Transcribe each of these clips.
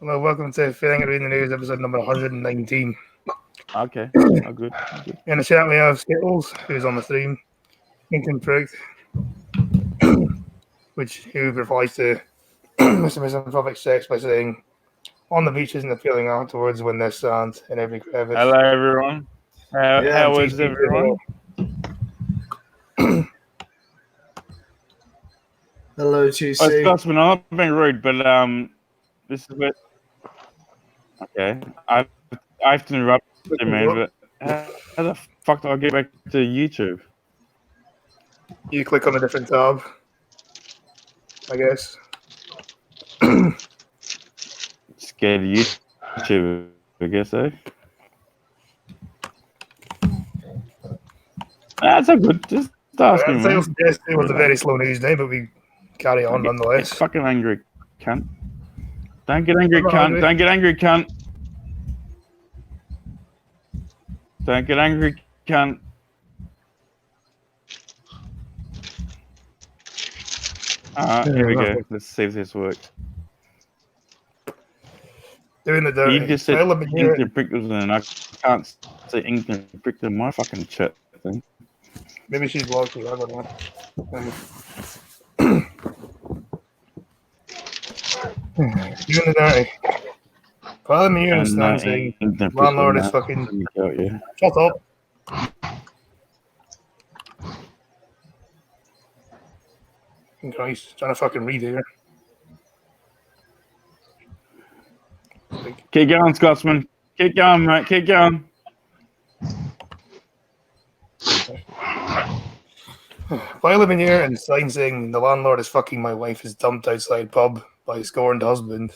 Hello, welcome to Feeling It Reading the News, episode number 119. Okay, good. In the chat, we have Skittles, who's on the stream, Inkton Prick, who replies to Mr. Misanthropic Sex by saying, "On the beach isn't a feeling afterwards when there's sand in every crevice." Hello, everyone. How is TC, everyone? Hello, Oh, TC. Scotsman, I'm not being rude, but this is where. Okay, I have to interrupt you, man. But how the fuck do I get back to YouTube? You click on a different tab, I guess. Scared of YouTube, I guess, eh? That's a good. Just ask me, I'd man. suggest it was a very slow news day, but we carry on Get nonetheless. fucking angry, cunt. Don't get angry, I'm not cunt. angry. Don't get angry, cunt. Don't get angry, cunt. Here we go. Let's see if this works. Doing the dirty. You just said Well, I've been here- Inkton Prickles, and I can't say Inkton Prickles in my fucking chat thing. Maybe she's blocked you. I don't know. Doing the dirty. Father Muir is And saying, Inkton landlord Prickles, is fucking. yeah. Shut up. Christ, trying to fucking read here. Keep going, Scotsman. Keep going, mate. Keep going. Viola Veneer and sign saying the landlord is fucking my wife is dumped outside pub by scorned husband.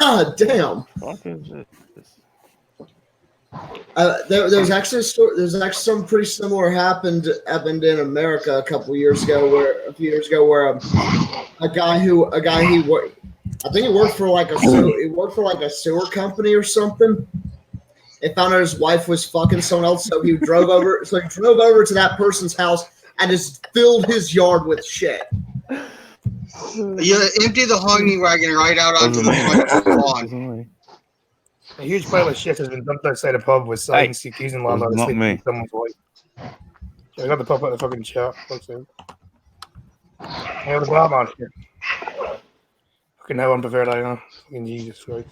God damn. What is this? There's actually there's actually something pretty similar happened in America a few years ago where a guy who worked, I think he worked for like a sewer company or something. And found out his wife was fucking someone else, so he drove over to that person's house and just filled his yard with shit. You empty the hogging wagon right out onto the lawn. A huge pile of shit has been dumped outside a pub with signs accusing landlord of not sleeping me. with someone's wife. I got the pop out of the fucking chat. What's it? Yeah, the barman shit. Fucking how unprepared I am. Fucking Jesus Christ.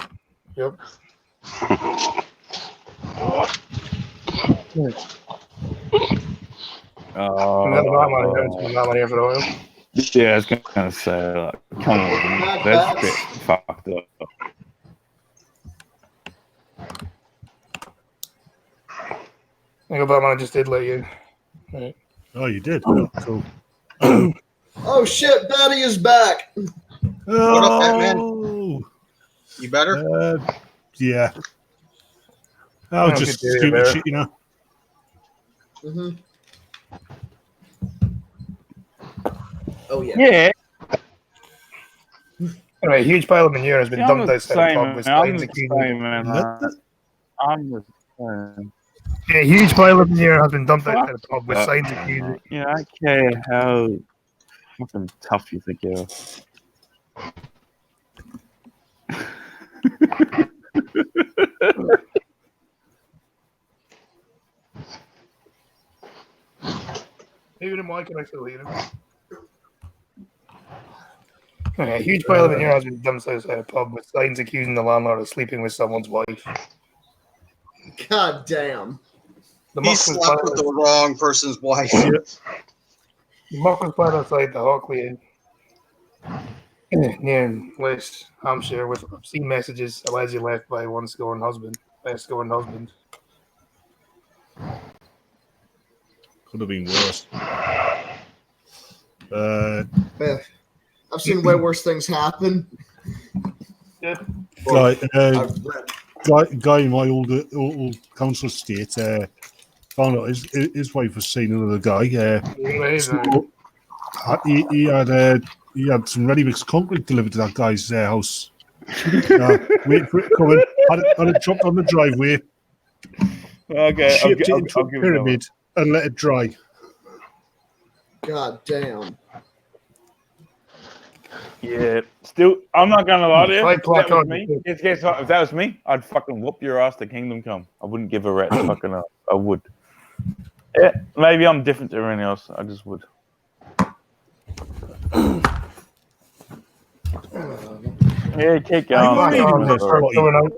Yep. Another barman here. It's been a barman here for a while. Yeah, I was gonna say, like, come on, that's a bit fucked up. I think barman just did let you. Right. Oh, you did? Oh, cool. Oh shit, Betty is back. What up, Batman? Oh, You better? yeah. Oh, I just could do it stupid better. shit, you know. Mm-hmm. Oh yeah. Yeah, Anyway, a huge pile of manure has been I'm dumped the outside a same, pub man. with I'm signs the accusing. same, man. I'm the same. Yeah, a huge pile of manure has been dumped Fuck outside a pub with that, signs man. accusing. Yeah, I don't care how fucking tough you think you are. Maybe the mic can actually hear him. Okay, a huge pile of manure has been dumped outside a pub with signs accusing the landlord of sleeping with someone's wife. God damn. The He muck was slept piled, with the wrong person's wife. the muck was piled outside the Hockley Inn near West Hampshire with obscene messages allegedly left by a scorned husband. Could have been worse. Man, I've seen way worse things happen. Yeah. Guy in my old council estate found out his wife was seeing another guy. So he had some ready mixed concrete delivered to that guy's house. Wait for it coming. Had it dropped on the driveway. Okay, Shaped it into a pyramid and let it dry. God damn. Yeah, still, I'm not gonna lie to you. Try If that was placard. me, guess what? If that was me, I'd fucking whoop your ass to Kingdom Come. I wouldn't give a rat's fucking ass. I would. Yeah, maybe I'm different to everyone else. I just would. Yeah, keep I'm going. really keep with this. going.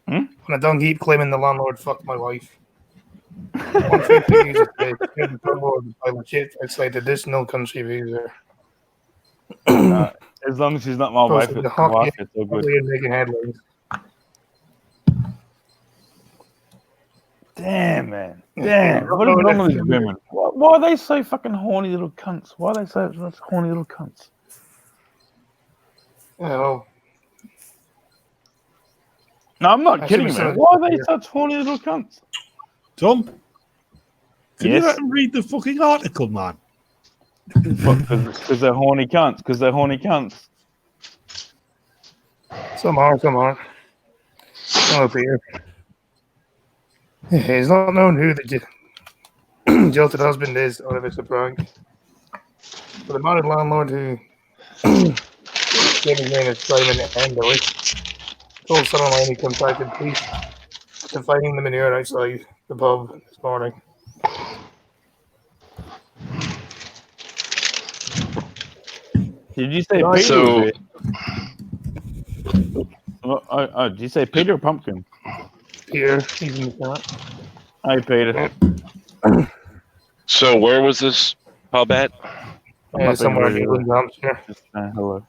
When I don't keep claiming the landlord fucked my wife. One thing to use is the landlord by legit outside additional country visa. As long as she's not my wife, Posted it's the hockey all good. and making headlines. Damn, man. Damn. What is wrong with these women? Why are they so fucking horny little cunts? Why are they so such horny little cunts? Oh, No, I'm not I kidding, should've man. said- Why are they such horny little cunts? Tom, can you Yes. let him read the fucking article, man? Because they're horny cunts. Because they're horny cunts. some are. Oh, Peter. It's not known who the jilted husband is or if it's a prank. But the married landlord who gave his name as Simon Endoy told Sun Online he contacted police after finding the manure outside the pub this morning. Did you say No, Peter? so- was it? Did you say Peter or Pumpkin? Peter, he's in the chat. Hey, Peter. So where was this pub at? I'm not Somewhere in being England, Hampshire. Just hello.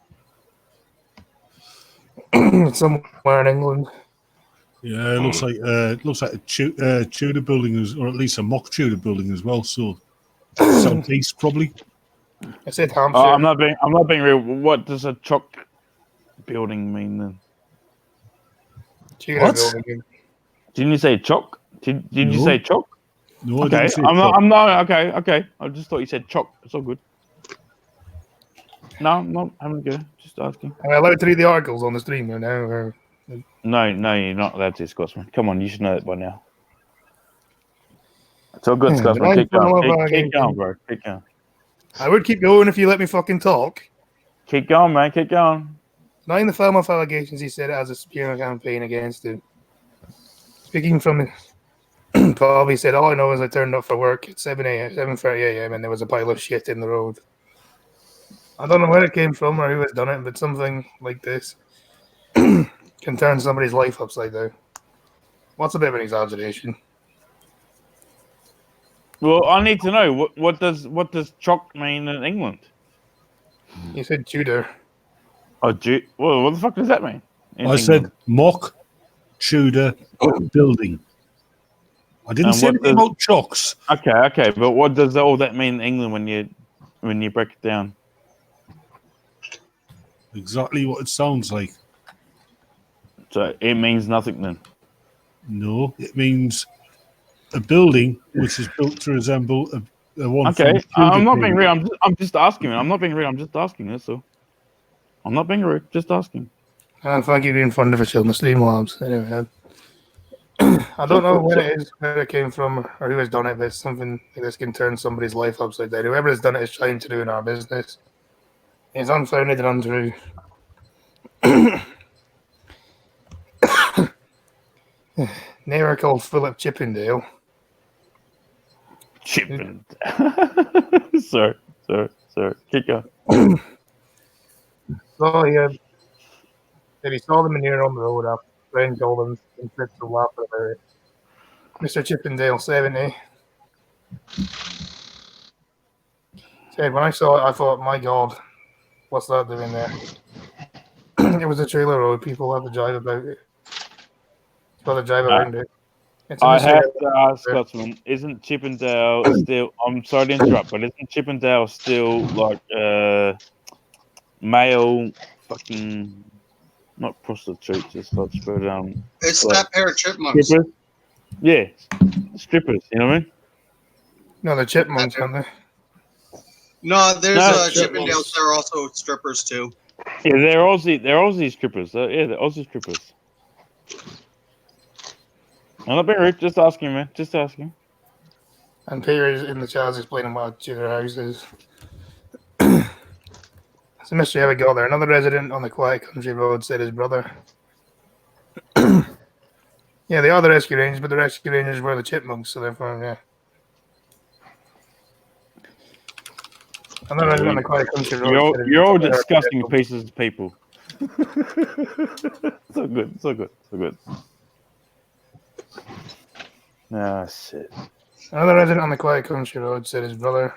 Somewhere in England. Yeah, it looks like a Tudor building, or at least a mock Tudor building as well. So southeast, probably. I said Hampshire. I'm not being real. What does a chalk building mean then? Tudor What? building. Didn't you say chalk? Did you No. say chalk? No, I Okay, didn't say I'm chalk. not. Okay. I just thought you said chalk. It's all good. No, I'm not having a go. Just asking. Am I allowed to read the articles on the stream right now? Or... No, you're not allowed to, Scotsman. Come on, you should know that by now. It's all good, Yeah, Scotsman. but Keep I don't know going. if I Keep can- going, bro. Keep going. I would keep going if you let me fucking talk. Keep going, man. Keep going. Denying the Falmouth allegations, he said it as a spear campaign against him. Speaking from Bob, he said, all I know is I turned up for work at 7:30 a.m. and there was a pile of shit in the road. I don't know where it came from or who has done it, but something like this can turn somebody's life upside down. What's a bit of an exaggeration? Well, I need to know what does chalk mean in England? You said Tudor. Oh, well, what the fuck does that mean? in I England? said mock Tudor building. I didn't And say what anything does- about chocks. Okay, but what does all that mean in England when you break it down? Exactly what it sounds like. So it means nothing then. No, it means a building which is built to resemble a one. Okay, from Tudor I'm not being period. rude. I'm just asking. I'm not being rude. I'm just asking. That's all. I'm not being rude. Just asking. And thank you being fun for showing the stream labs. Anyway, I don't know where it is, where it came from, or who has done it, but it's something like this can turn somebody's life upside down. Whoever has done it is trying to do in our business. It's unfounded and untrue. Neighbour called Philip Chippendale. Chipping. sorry. Keep going. So he said he saw the manure on the road after a friend told him and said to laugh about it. Mr. Chippendale, 70, said, when I saw it, I thought, my God, what's that doing there? It was a trailer road. People have to drive about it. Got to drive around it. It's a I mystery. have to ask, Scotsman, isn't Chippendale still? I'm sorry to interrupt, but isn't Chippendale still like male fucking not prostitutes as such, but It's What? that pair of chipmunks. strippers? Yeah, strippers. You know what I mean? No, the chipmunks, aren't they? No, there's No, Chippendales. They're also strippers too. Yeah, they're Aussie strippers. Yeah, they're Aussie strippers. I'm not being rude. Just asking, man. Just asking. And Peter is in the chat explaining what Tudor House is. It's a mystery how we got there. Another resident on the quiet country road said his brother. Yeah, they are the rescue rangers, but the rescue rangers were the chipmunks, so therefore, yeah. Another resident on the quiet country road. said his You're all brother heard disgusting the pieces of people. So good, so good, so good. Ah, shit. Another resident on the quiet country road said his brother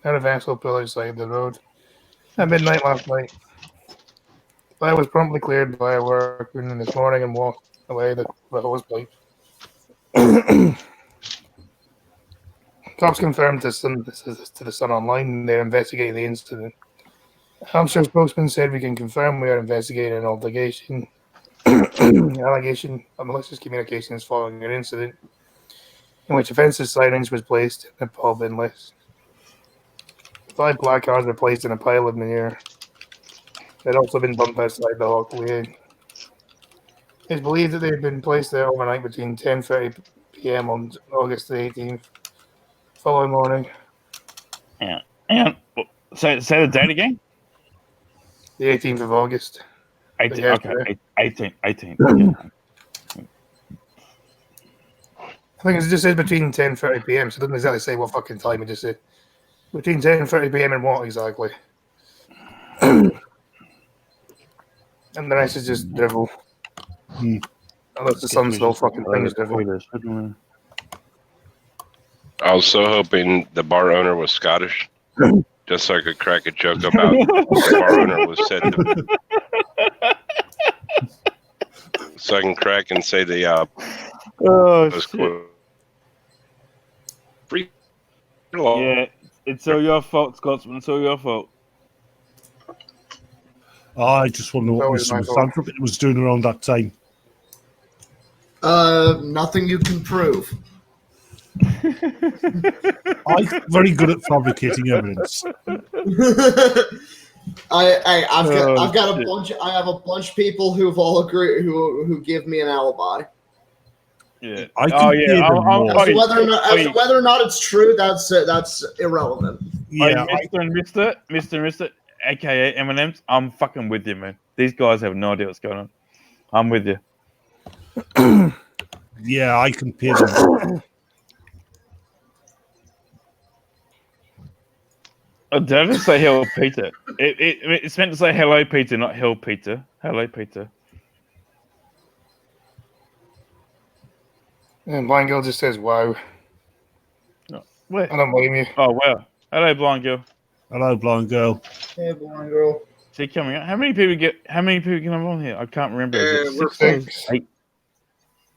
had a vessel pull outside the road at midnight last night. I was promptly cleared by a workman this morning and walked away the hose pipe. Cops confirmed to the Sun Online they're investigating the incident. Hampshire spokesman said we can confirm we are investigating an allegation of malicious communications following an incident in which offensive signage was placed in a pub in list. 5 placards were placed in a pile of manure. They'd also been bumped outside the Hawkley. It's believed that they had been placed there overnight between 10:30 p.m. on August the 18th. Following morning, Hang on. Say the date again. the 18th of August. 18. Yeah, Okay. 18. Okay. I think it just says between 10:30 p.m. So it doesn't exactly say what fucking time. It just said between 10:30 p.m. and what exactly. And the rest is just drivel. Unless the sun still fucking things drivel. I was so hoping the bar owner was Scottish, just so I could crack a joke about the bar owner was said to. So I can crack and say the Oh, was shit. quote. Free. Yeah, it's all your fault, Scotsman. It's all your fault. I just wonder what Always Mr. my fault. Misanthrope was doing around that time. Nothing you can prove. I'm very good at fabricating evidence. I've got a shit. bunch. I have a bunch of people who've all agreed who give me an alibi. Yeah. I can Oh, hear yeah. them more. As to whether or not it's true, that's irrelevant. Yeah, Mr. AKA M&M's, I'm fucking with you, man. These guys have no idea what's going on. I'm with you. yeah, I can hear them. Oh, did I just say hello, Peter? It's meant to say hello, Peter, not hell, Peter. Hello, Peter. And Blind Girl just says, wow. Where? I don't blame you. Oh, wow. Hello, blind girl. Hello, blind girl. Hey, blind girl. See, coming out. How many people can have on here? I can't remember. Is it We're 6. 8?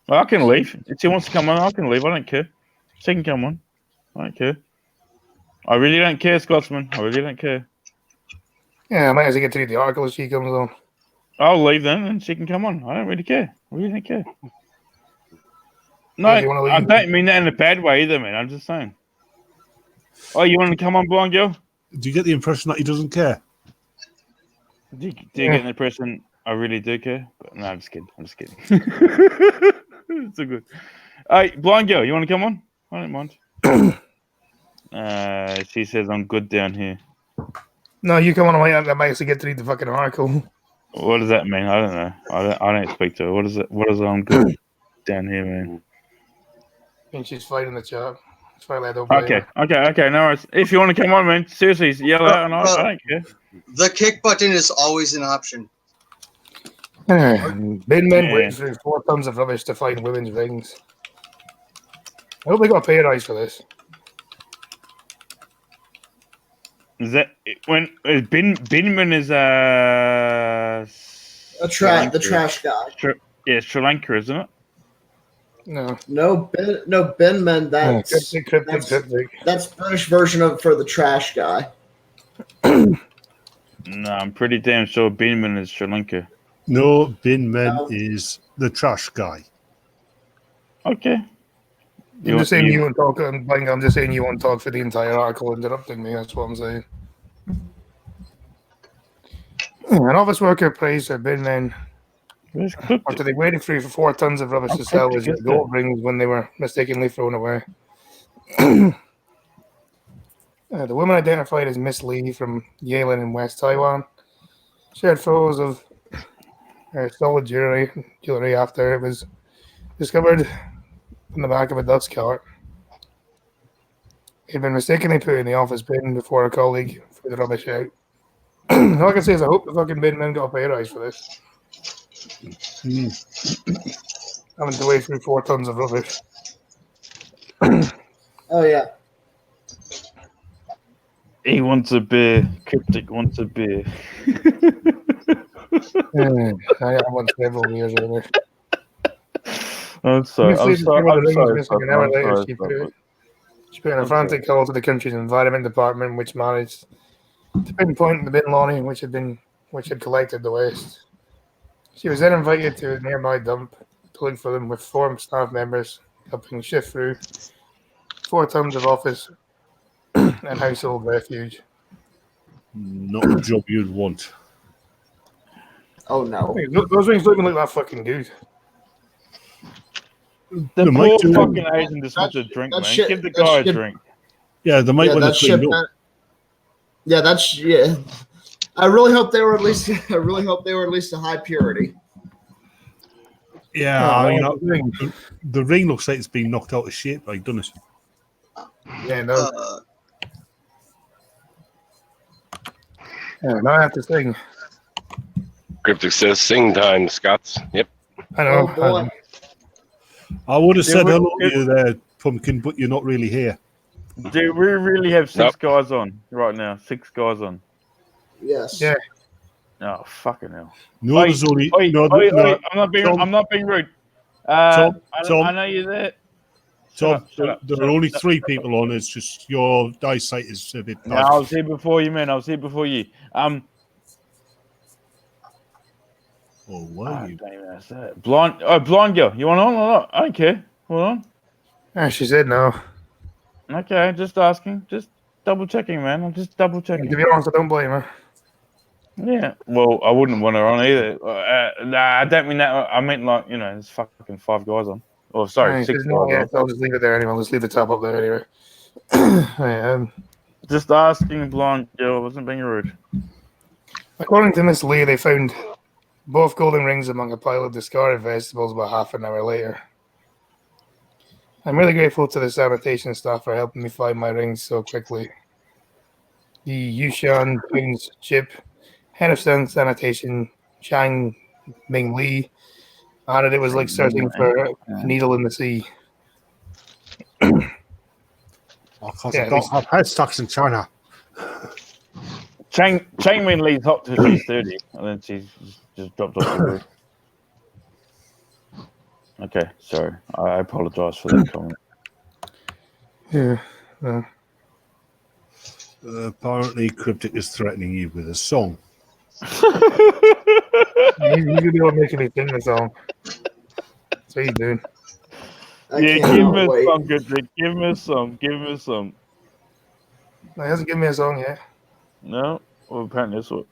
Well, I can leave. If she wants to come on, I can leave. I don't care. She can come on. I don't care. I really don't care, Scotsman. I really don't care. Yeah, I might as well get to read the article as she comes on. I'll leave then, and she can come on. I don't really care. I really don't care. No, Oh, do you wanna I leave? don't mean that in a bad way either, man. I'm just saying. Oh, you want to come on, blind girl? Do you get the impression that he doesn't care? Do you get the impression I really do care? But no, I'm just kidding. I'm just kidding. It's so good. Hey, blind girl, you want to come on? I don't mind. She says I'm good down here. No, you come on. I might as well get to read the fucking article. What does that mean? I don't know. I don't speak to her. What is it? What is I'm good down here, man? And she's fighting the chat. It's finally I don't blame Okay, her. okay. No worries. If you want to come on, man, seriously, yell out, and I don't care. The kick button is always an option. Bin men Yeah. went through 4 tons of rubbish to find women's rings. I hope they got a pay rise for this. Is that when Binman is The trash guy. Yeah, Sri Lanka, isn't it? No. No, Binman. Cryptic. That's British version for the trash guy. No, I'm pretty damn sure Binman is Sri Lanka. No, Bin Men No. is the trash guy. Okay. I'm just saying you won't talk. I'm just saying you won't talk for the entire article, interrupting me. That's what I'm saying. An office worker praised their bin men Where's Cryptic? after they waited through for 4 tons of rubbish to salvage the gold rings when they were mistakenly thrown away. The woman identified as Miss Lee from Yalin in West Taiwan shared photos of stolen jewelry after it was discovered in the back of a dust cart. He'd been mistakenly put in the office bin before a colleague threw the rubbish out. All I can say is I hope the fucking bin men got a pay rise for this. Having to wade through 4 tons of rubbish. Oh yeah. He wants a beer. Cryptic wants a beer. I won several years over. I'm sorry. I'm sorry. I'm sorry. An hour later, she put in a frantic call to the country's environment department, which managed to pinpoint the bin lorry which had collected the waste. She was then invited to a nearby dump to look for them with 4 staff members helping shift through 4 tons of office and household refuge. Not a job you'd want. Oh no. Those rings don't even look that fucking good. The They poor might do- fucking Asian just wants a drink, that man. shit- Give the that guy a shit- drink. Yeah, they might Yeah, want to that shit. clean up. Yeah. I really hope they were at least. I really hope they were at least a high purity. Yeah, Oh, the ring looks like it's been knocked out of shape, like, doesn't it? Yeah, no. Yeah, now I have to sing. Cryptic says sing time, Scots. Yep. I know. Oh boy. I would have said would- hello to you there, Pumpkin, but you're not really here. Do we really have 6 Nope. guys on right now? 6 guys on. Yes. Yeah. Oh, fucking hell. No, Oi, there's only Oi, no, oi, no, oi, I'm not being rude. Tom, I know you're there. Tom, Shut up, there shut are up, only shut 3 people on. It's just your eyesight is a bit No, bad. I was here before you, man. I was here before you. Oh, were you? Don't even ask that. Blind girl. You want on or not? I don't care. Hold on. Yeah, she said no. Okay, just asking. Just double checking, man. I'm just double And to checking. be honest, I don't blame her. Yeah. Well, I wouldn't want her on either. Nah, I don't mean that. I meant like, there's fucking 5 guys on. Oh, sorry, Right, 6 there's no- guys yeah, on. I'll just leave it there anyway. I'll just leave the top up there anyway. Right, Just asking, blind girl. I wasn't being rude. according to Miss Lee, they found both golden rings among a pile of discarded vegetables about half an hour later. I'm really grateful to the sanitation staff for helping me find my rings so quickly. The Yushan Queen's Chip, head of sanitation, Chang Ming Lee, added it was like searching for a needle in the sea. Because Yeah, I don't have headstocks in China. Chang Min Lee's hot till she's 30, and then she's just dropped off the roof. Okay, sorry. I apologize for that comment. Yeah. Apparently, Cryptic is threatening you with a song. He's going to be able to make me sing the song. That's what he's doing. I Yeah, give cannot me a wait. song, good Rick. Give me a song. Give me a song. No, he hasn't given me a song yet. No? Well, apparently that's what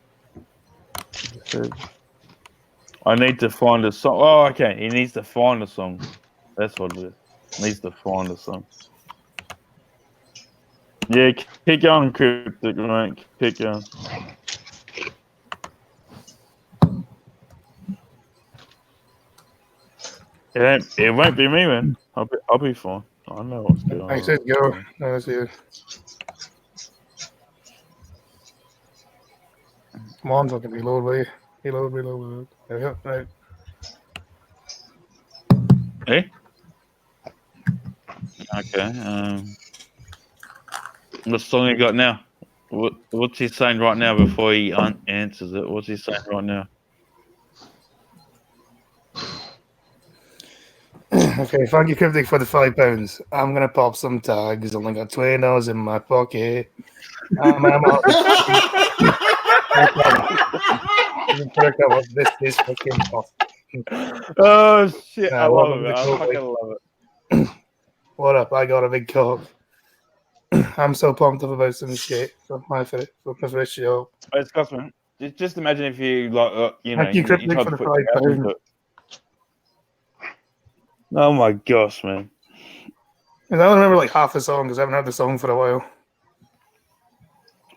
it says. I need to find a song. Oh, okay. He needs to find a song. That's what it is. Needs to find a song. Yeah, keep going, Cryptic, mate. Keep going. It won't be me, man. I'll be fine. I know what's going on. I said go. No, that's it. Come on, fucking reload, will you? Reload. There we go. Right. Eh? Okay. What song you got now? What's he saying right now before he answers it? What's he saying right now? Okay, thank you, Cryptic, for the £5. I'm gonna pop some tags. Only got $20 in my pocket. I'm out. This fucking off. Oh shit! Nah, I love welcome it. to I Coldplay. fucking love it. What up? I got a big cock. I'm so pumped up about some shit for my first show. It's Scotsman. Just imagine if you Thank you, Cryptic, tried for to the put your mouth £5. into it. Oh my gosh, man! And I don't remember like half the song because I haven't heard the song for a while.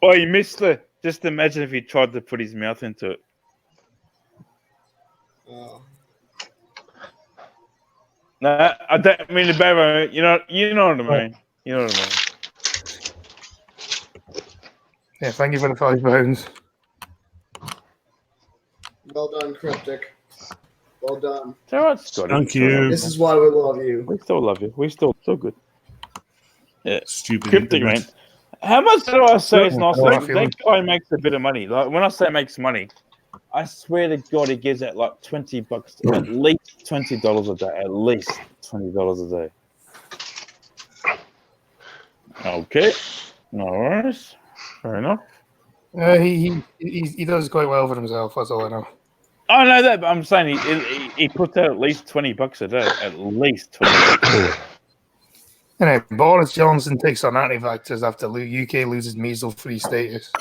Oh, you missed it. Just imagine if he tried to put his mouth into it. No, I don't mean the bad way. You know what I mean. You know what I mean. Yeah, thank you for the £5. Well done, Cryptic. Well done. It's all right, Scotty. Thank It's all right, you. This is why we love you. We still love you. We still so good. Yeah, Stupid Cryptic, internet. man. How much do I say it's not? Yeah, Like, that guy makes a bit of money. Like when I say makes money, I swear to God, he gives out like $20, at least $20 a day. At least $20 a day. Okay, no worries. Fair enough. He does quite well for himself. That's all I know. I know that, but I'm saying he puts out at least $20 a day. At least $20. Anyway, Boris Johnson takes on anti-vaxxers after UK loses measles-free status.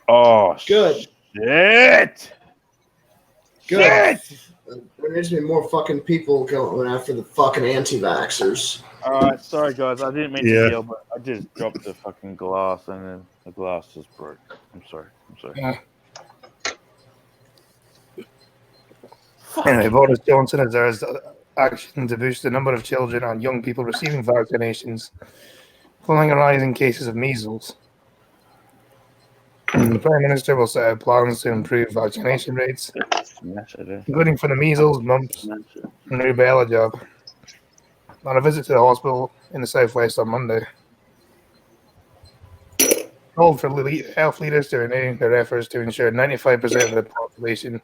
Oh, Good. Shit! Good. There needs to be more fucking people going after the fucking anti-vaxxers. Alright, sorry guys, I didn't mean to Yeah. yell, but I just dropped the fucking glass and then the glass just broke. I'm sorry. Yeah. Anyway, Boris Johnson has urged action to boost the number of children and young people receiving vaccinations following a rise in cases of measles. The Prime Minister will set out plans to improve vaccination rates, Smash it, eh? including for the measles, mumps, Smash it. and rubella jab. On a visit to the hospital in the southwest on Monday, called for health leaders to renew their efforts to ensure 95% of the population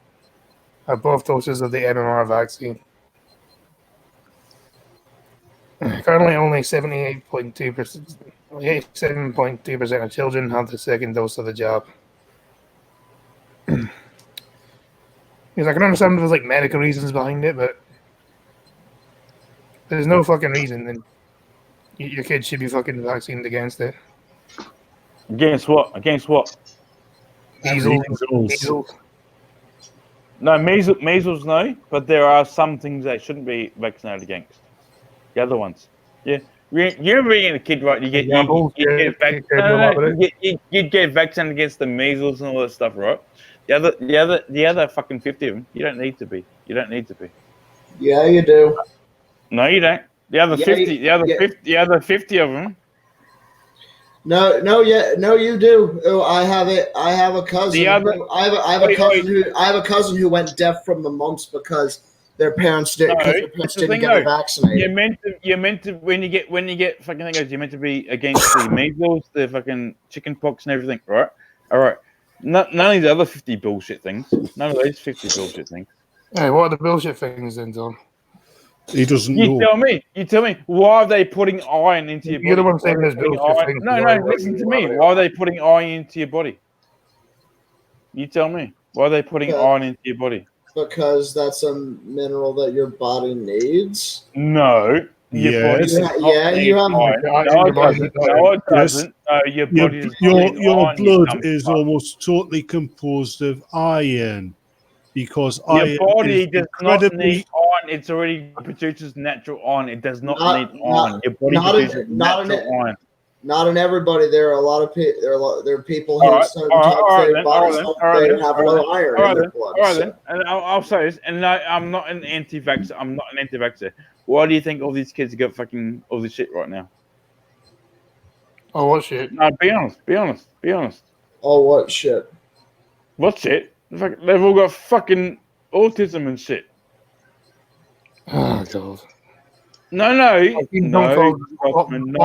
have both doses of the MMR vaccine. Currently, only 7.2% of children have the second dose of the jab. Because I can understand there's like medical reasons behind it, but there's no fucking reason then your kid should be fucking vaccinated against it. Against what? Against what? Measles. Measles. No, measles, no, but there are some things that shouldn't be vaccinated against. The other ones. Yeah. You're being a kid, right? You get vaccinated against the measles and all that stuff, right? The other fucking 50 of them, you don't need to be. You don't need to be. Yeah, you do. No, you don't. The other 50, the other 50 of them. No, you do. Oh, I have it. I have a cousin. I have a cousin who went deaf from the mumps because their parents didn't get her vaccinated. You're meant to when you get fucking things, you're meant to be against the measles, the fucking chicken pox and everything, right? All right. None of the other 50 bullshit things. None of those 50 bullshit things. Hey, what are the bullshit things then, Tom? He doesn't You know. tell me. Why are they putting iron into your body? You're the one saying there's bullshit things. No, listen to me. Why are they putting iron into your body? You tell me. Why are they putting iron into your body? Because that's a mineral that your body needs. No. Your body does not need you have iron. No, it doesn't. Your body does not need Your iron, blood is almost totally composed of iron. Because your body does not need iron. It already produces natural iron. It does not need iron. Your body produces natural iron. Not in everybody. There are a lot of people. There are people who their bodies have low iron in their blood. All right then. And I'll say this. And I'm not an anti-vaxxer. I'm not an anti-vaxxer. Why do you think all these kids got fucking all this shit right now? Oh, what shit? No, be honest. Oh, what shit? What shit? They've all got fucking autism and shit. Oh, God. No, Scotsman.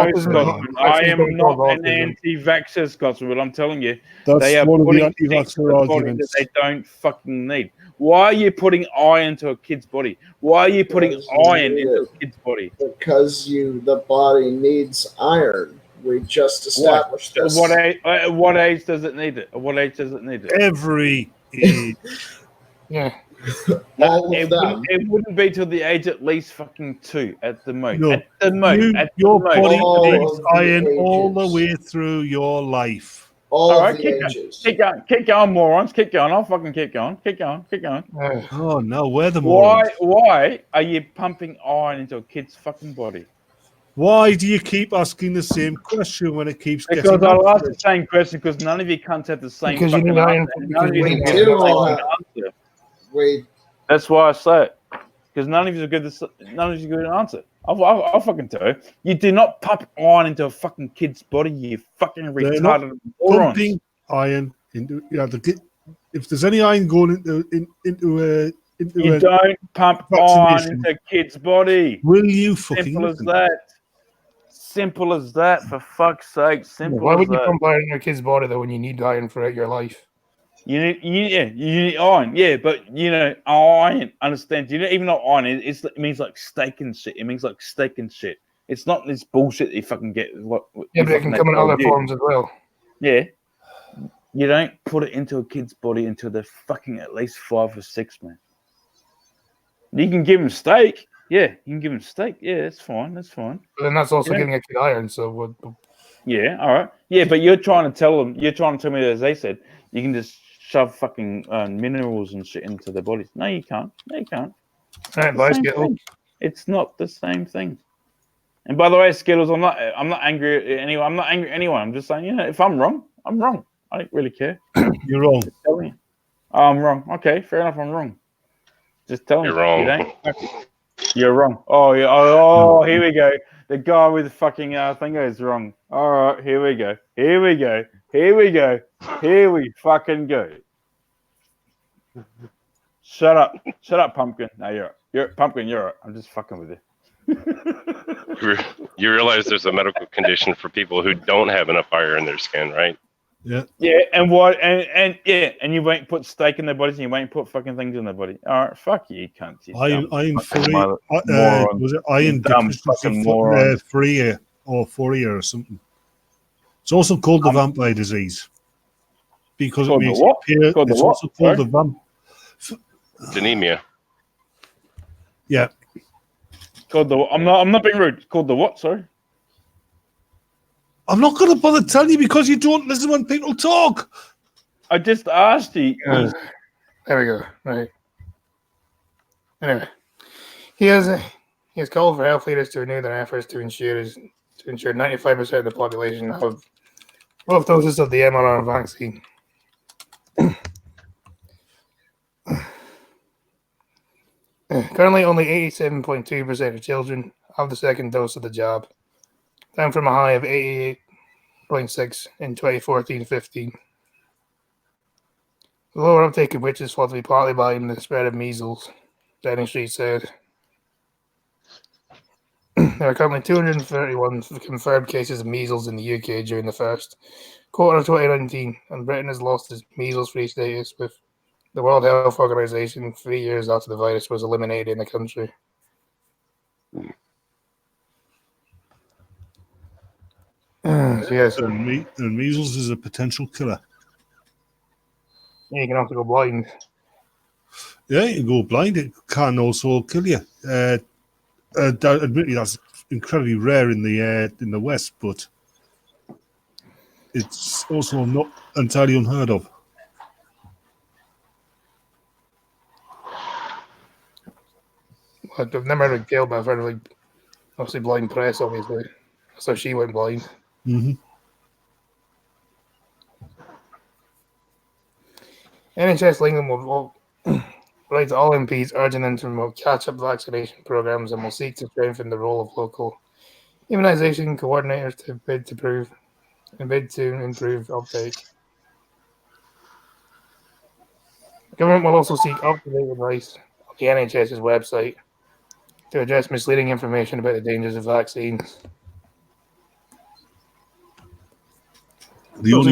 I am not an anti-vaxxer, Scotsman, but I'm telling you, they are putting things in the body that they don't fucking need. Why are you putting iron into a kid's body? Why are you putting iron into a kid's body? Because the body needs iron. We just established this. At what age does it need it? Every age. Yeah. It wouldn't be till the age at least fucking 2 at the most. No, your body needs iron all the way through your life. All right, keep going, morons. Keep going. I'll fucking keep going. Oh no, we're the morons. Why are you pumping iron into a kid's fucking body? Why do you keep asking the same question when it keeps getting Because I'll ask the same question because none of you cunts have the same because fucking you need iron. answer. None of you have the same answer. We That's why I say it. Because none of you are good to answer. I'll fucking tell you. You do not pump iron into a fucking kid's body, you fucking retarded morons. Pumping iron into if there's any iron going into you don't pump iron into a kid's body. Will you fucking simple as that? Simple as that, for fuck's sake. Simple. Why would you pump iron in your kid's body though when you need iron throughout your life? You need iron, but iron. Understand? You don't even know iron. It means like steak and shit. It means like steak and shit. It's not this bullshit that you fucking get. But it can come in other forms as well. Yeah, you don't put it into a kid's body until they're fucking at least 5 or 6, man. You can give them steak. Yeah, you can give them steak. Yeah, that's fine. That's fine. But then that's also giving a kid iron. So yeah, all right. Yeah, but you're trying to tell me, as they said, you can just shove fucking minerals and shit into their bodies. No, you can't. No, you can't. It's not the same thing. And by the way, Skittles, I'm not angry at anyone. I'm not angry at anyone. I'm just saying, if I'm wrong, I'm wrong. I don't really care. You're wrong. Just tell me. Oh, I'm wrong. Okay, fair enough. I'm wrong. Just tell me. You're wrong. You're wrong. Oh, yeah. Oh, here we go. The guy with the fucking thingo is wrong. All right, here we go. Here we go. Here we go. Here we fucking go. Shut up. Shut up, Pumpkin. No, you're Pumpkin. You're right. I'm just fucking with you. You realize there's a medical condition for people who don't have enough iron in their skin, right? Yeah. Yeah, and what? And you won't put steak in their bodies, and you won't put fucking things in their body. All right, fuck you, cunt. Iron deficiency foria or something. It's also called the vampire disease because it makes it appear. It's also called the anemia. Yeah. Called the. I'm not being rude. It's called the what? Sorry. I'm not going to bother telling you because you don't listen when people talk. I just asked you. There we go. Right. Anyway, he has called for health leaders to renew their efforts to ensure 95% of the population have both doses of the mRNA vaccine. Currently, only 87.2% of children have the second dose of the jab, down from a high of 88.6% in 2014-15. The lower uptake of which is thought to be partly by the spread of measles, Downing Street said. There are currently 231 confirmed cases of measles in the UK during the first quarter of 2019, and Britain has lost its measles-free status with the World Health Organization 3 years after the virus was eliminated in the country. Yes, and measles is a potential killer. Yeah, you can also go blind. Yeah, you can go blind. It can also kill you. Admittedly, that's incredibly rare in the West, but it's also not entirely unheard of. I've never heard of Gail, but I've heard of obviously blind press, obviously. So she went blind. Mm-hmm. NHS England will write to all MPs urging them to promote catch-up vaccination programs and will seek to strengthen the role of local immunisation coordinators to bid to improve uptake. The government will also seek up-to-date advice on the NHS's website to address misleading information about the dangers of vaccines. What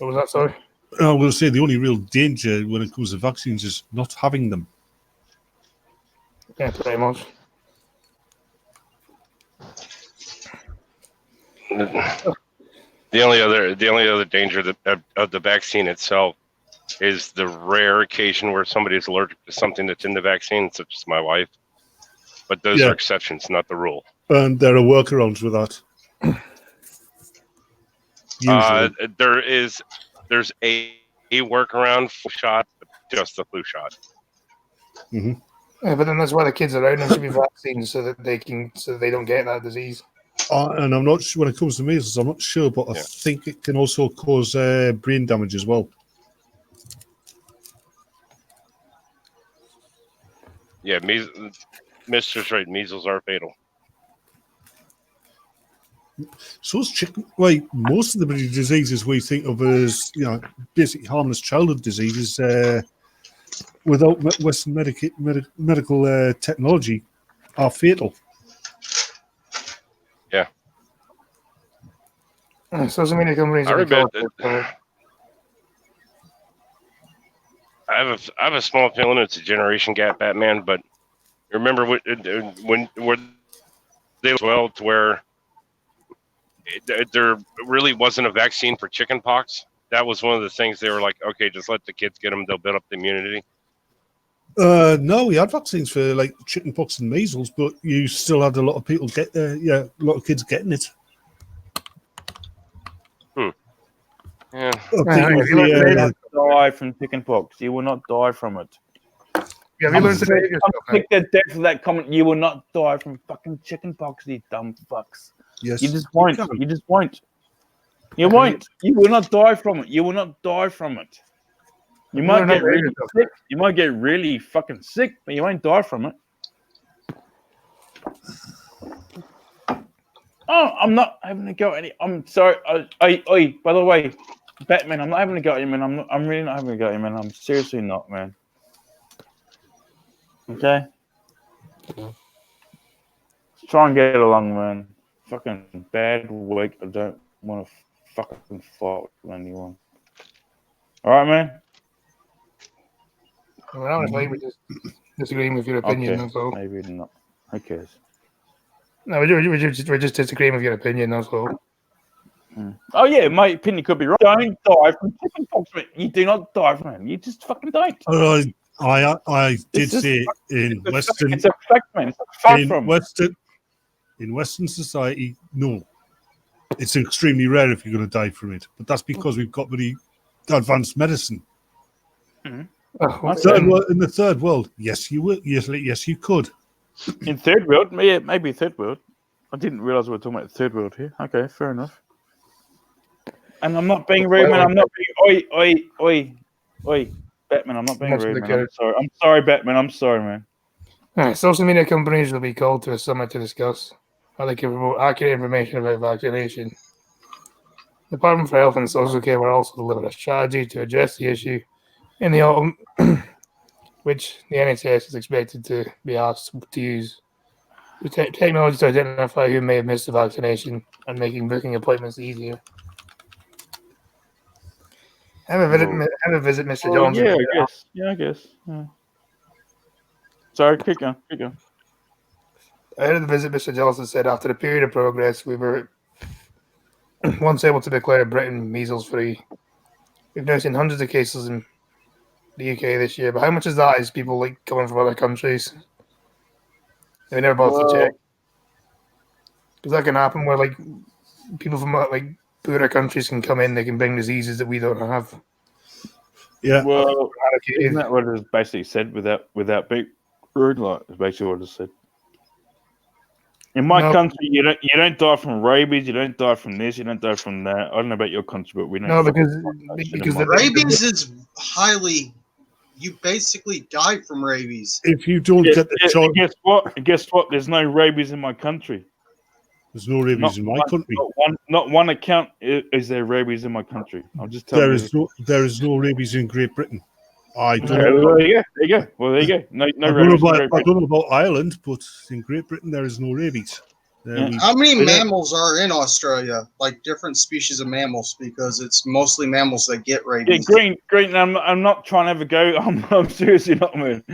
was that, sorry? I was going to say the only real danger when it comes to vaccines is not having them. Yeah, pretty much. The only other danger of the vaccine itself is the rare occasion where somebody is allergic to something that's in the vaccine, such as my wife. But those are exceptions, not the rule. And there are workarounds with that. There's a workaround flu shot, just the flu shot. Mm-hmm. Yeah, but then that's why the kids around them should be vaccinated so that they don't get that disease. And I'm not sure when it comes to measles. I'm not sure, but I think it can also cause brain damage as well. Yeah, Mister's right. Measles are fatal. So it's chicken. Like most of the diseases we think of as, basically harmless childhood diseases, without Western medical technology, are fatal. Yeah. Social media companies. I have a small feeling it's a generation gap, Batman. But remember when they to where there really wasn't a vaccine for chickenpox. That was one of the things they were like, okay, just let the kids get them; they'll build up the immunity. No, we had vaccines for like chickenpox and measles, but you still had a lot of people a lot of kids getting it. Yeah. You will not die from chickenpox. You will not die from it. Yeah, we learned today. Take the depth of that comment. You will not die from fucking chickenpox, you dumb fucks. Yes, you just won't. You just won't. You won't. You will not die from it. You will not die from it. You might get really sick. You might get really fucking sick, but you won't die from it. Oh, I'm not having a go at any. I'm sorry. By the way, Batman, I'm not having a go at you, man. I'm really not having a go at you, man. I'm seriously not, man. Okay. Let's try and get along, man. Fucking bad week. I don't want to fucking fight with anyone. All right, man. Well, honestly, we're just disagreeing with your opinion. Okay. That's all. Maybe not. Who cares? No, we're just disagreeing with your opinion. That's all. Oh yeah, my opinion could be wrong. Don't die from chickenpox, man. You do not die from it. You just fucking don't. I did say in Western. It's a fact, man. It's a fact in Western society, no, it's extremely rare if you're going to die from it. But that's because we've got very advanced medicine. Mm-hmm. In the third world, yes, you will. Yes, you could. In third world, yeah, maybe third world. I didn't realize we were talking about third world here. Okay, fair enough. And I'm not being rude, man. I'm not being oi, Batman. I'm not being rude, man. I'm sorry. I'm sorry, Batman. I'm sorry, man. All right, social media companies will be called to a summit to discuss how they can promote accurate information about vaccination. The Department for Health and Social Care will also deliver a strategy to address the issue in the autumn, which the NHS is expected to be asked to use technology to identify who may have missed the vaccination and making booking appointments easier. Have a visit, Mr. Jones. Yeah, I guess. Yeah. Sorry, keep going. Ahead of the visit, Mr. Johnson said, after a period of progress, we were once able to declare Britain measles-free. We've now seen hundreds of cases in the UK this year, but how much of that is people like coming from other countries? They never bothered to check. Because that can happen where like people from like poorer countries can come in, they can bring diseases that we don't have. Yeah. Well, isn't that what it is basically said without being rude? Like, it's basically what it said. In my country, you don't die from rabies, you don't die from this, you don't die from that. I don't know about your country, but we don't. No, because rabies is highly. You basically die from rabies if you don't get the shot. Guess what? There's no rabies in my country. There's no rabies in my country. Not one account is there rabies in my country. I'll just tell you. There is no rabies in Great Britain. I don't know. There you go. Well, there you go. No rabies. I don't know about Ireland, but in Great Britain there is no rabies. How many mammals are in Australia? Like different species of mammals, because it's mostly mammals that get rabies. Yeah, green. I'm not trying to have a go. I'm seriously not, man.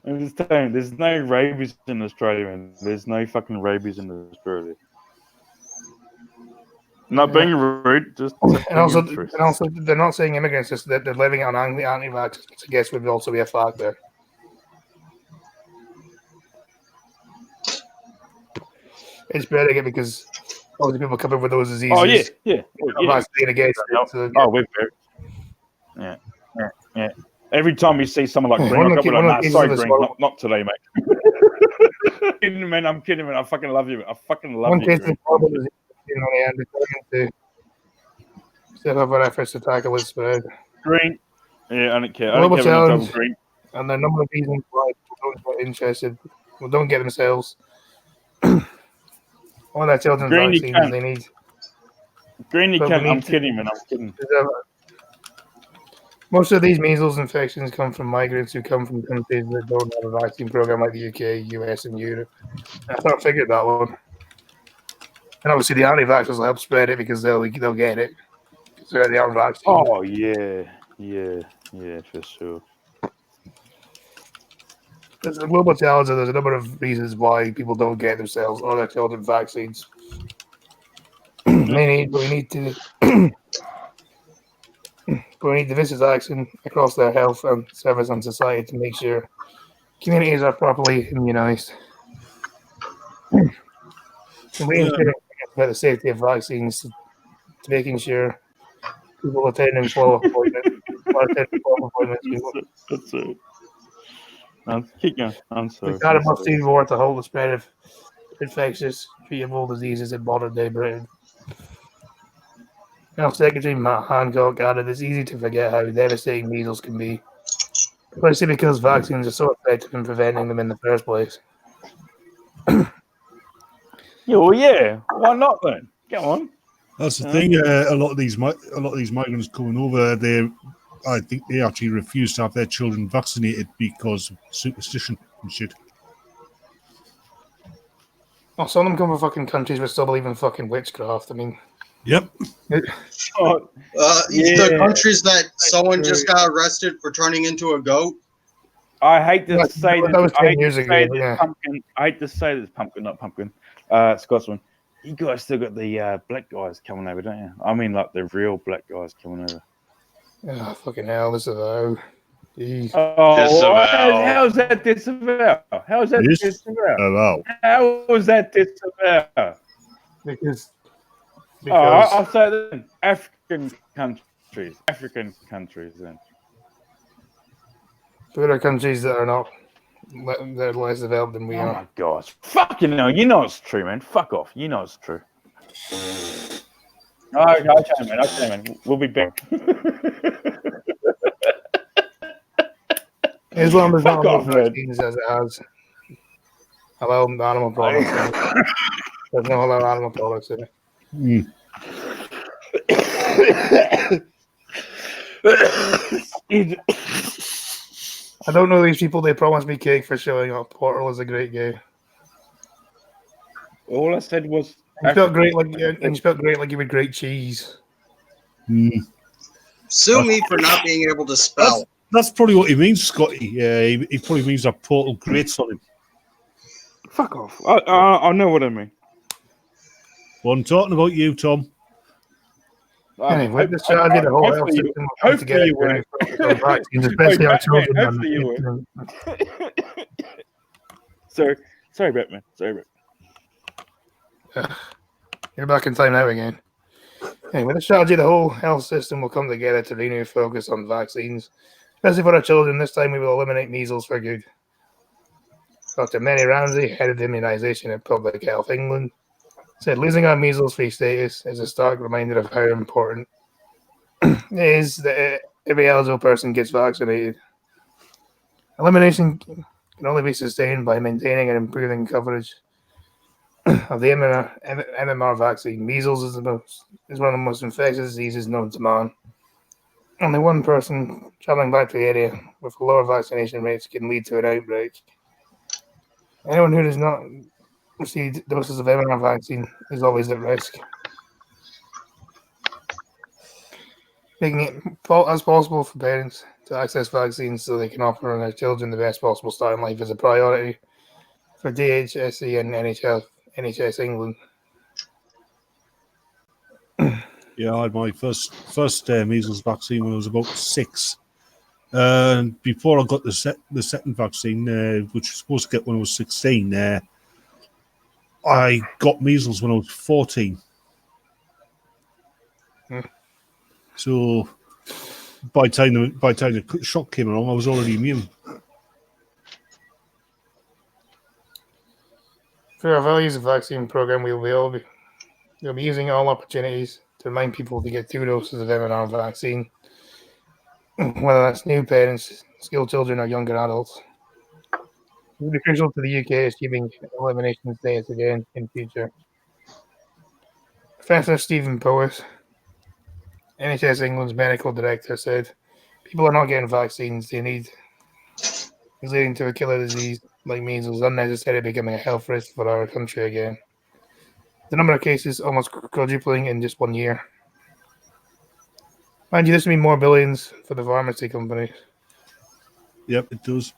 I'm just telling you, there's no rabies in Australia, man. There's no fucking rabies in Australia. Not being rude, just and also they're not saying immigrants, just that they're living on anti-vax. I guess would also be a factor. It's spreading it because all the people coming with those diseases. Oh yeah. Vaccine against it. So, we're very. Yeah. Every time you see someone like Green, sorry, Green, not today, mate. I'm kidding, man. I fucking love you. I fucking love you. To step up our efforts to tackle this spread. Green. Yeah, I don't care. Global challenge. Green. And there are a number of reasons why people don't get interested, well, don't get themselves all their children's vaccines they need. Green, you can't. I'm kidding, man. I'm kidding. Most of these measles infections come from migrants who come from countries that don't have a vaccine program like the UK, US, and Europe. I thought I figured that one. And obviously the anti-vaxxers will help spread it because they'll get it. Because they're the anti-vaccine. Oh, yeah, for sure. There's a global challenge, and there's a number of reasons why people don't get themselves or their children vaccines. we need to visit action across their health and service and society to make sure communities are properly immunized. And we about the safety of vaccines to making sure people attending follow-up appointments. That's it. Keep going. I'm sorry. We've got enough to war to hold the spread of infectious, treatable diseases in modern-day Britain. Health Secretary Matt Hancock added, "It's easy to forget how devastating measles can be, especially because vaccines are so effective in preventing them in the first place." Yeah. Why not then? Go on. That's the thing. A lot of these migrants coming over, I think they actually refuse to have their children vaccinated because of superstition and shit. Well, some of them come from fucking countries where still believe in fucking witchcraft. I mean, yep. The countries that someone just got arrested for turning into a goat. I hate to say that was 10 years ago. I hate to say this, pumpkin, not pumpkin. Scotsman. You guys still got the black guys coming over, don't you? I mean, like the real black guys coming over. Oh, fucking hell, this is a Jeez. How's that disavow? How's that disavow? How was that disavow? Because I'll say then African countries then. There are countries that are not they're less developed than we are. Oh my gosh. Fucking hell, you know it's true, man. Fuck off. You know it's true. Okay, man. We'll be back. Islam is not as vaccines as it has halal animal products. There's no halal animal products in it. I don't know these people. They promised me cake for showing up. Portal is a great game. All I said was you spelled great like you would grate cheese. Sue me for not being able to spell. That's probably what he means, Scotty. Yeah, he probably means that Portal grates on him. Fuck off. I know what I mean. Well, I'm talking about you, Tom. Anyway, the strategy, the whole health system, hopefully you will. Especially our children. Sorry, Batman. You're back in time now again. Anyway, the strategy, the whole health system will come together to renew focus on vaccines, especially for our children. This time we will eliminate measles for good. Dr. Manny Ramsey, head of immunization at Public Health England, said losing our measles-free status is a stark reminder of how important it is that every eligible person gets vaccinated. Elimination can only be sustained by maintaining and improving coverage of the MMR vaccine. Measles is one of the most infectious diseases known to man. Only one person traveling back to the area with lower vaccination rates can lead to an outbreak. Anyone who does not receive doses of MMR vaccine is always at risk. Making it as possible for parents to access vaccines so they can offer their children the best possible start in life is a priority for DHSE and NHS England. Yeah, I had my first measles vaccine when I was about 6. And before I got the second vaccine, which was supposed to get when I was 16, I got measles when I was 14. So by the time the shot came along, I was already immune. For our values of vaccine program, we'll be using all opportunities to remind people to get 2 doses of MMR vaccine. whether that's new parents, school children, or younger adults. It will be crucial to the UK achieving elimination status again in future. Professor Stephen Powers, NHS England's medical director, said people are not getting vaccines they need, is leading to a killer disease like measles unnecessarily becoming a health risk for our country again. The number of cases almost quadrupling in just 1 year. Mind you, this means more billions for the pharmacy companies. Yep, it does.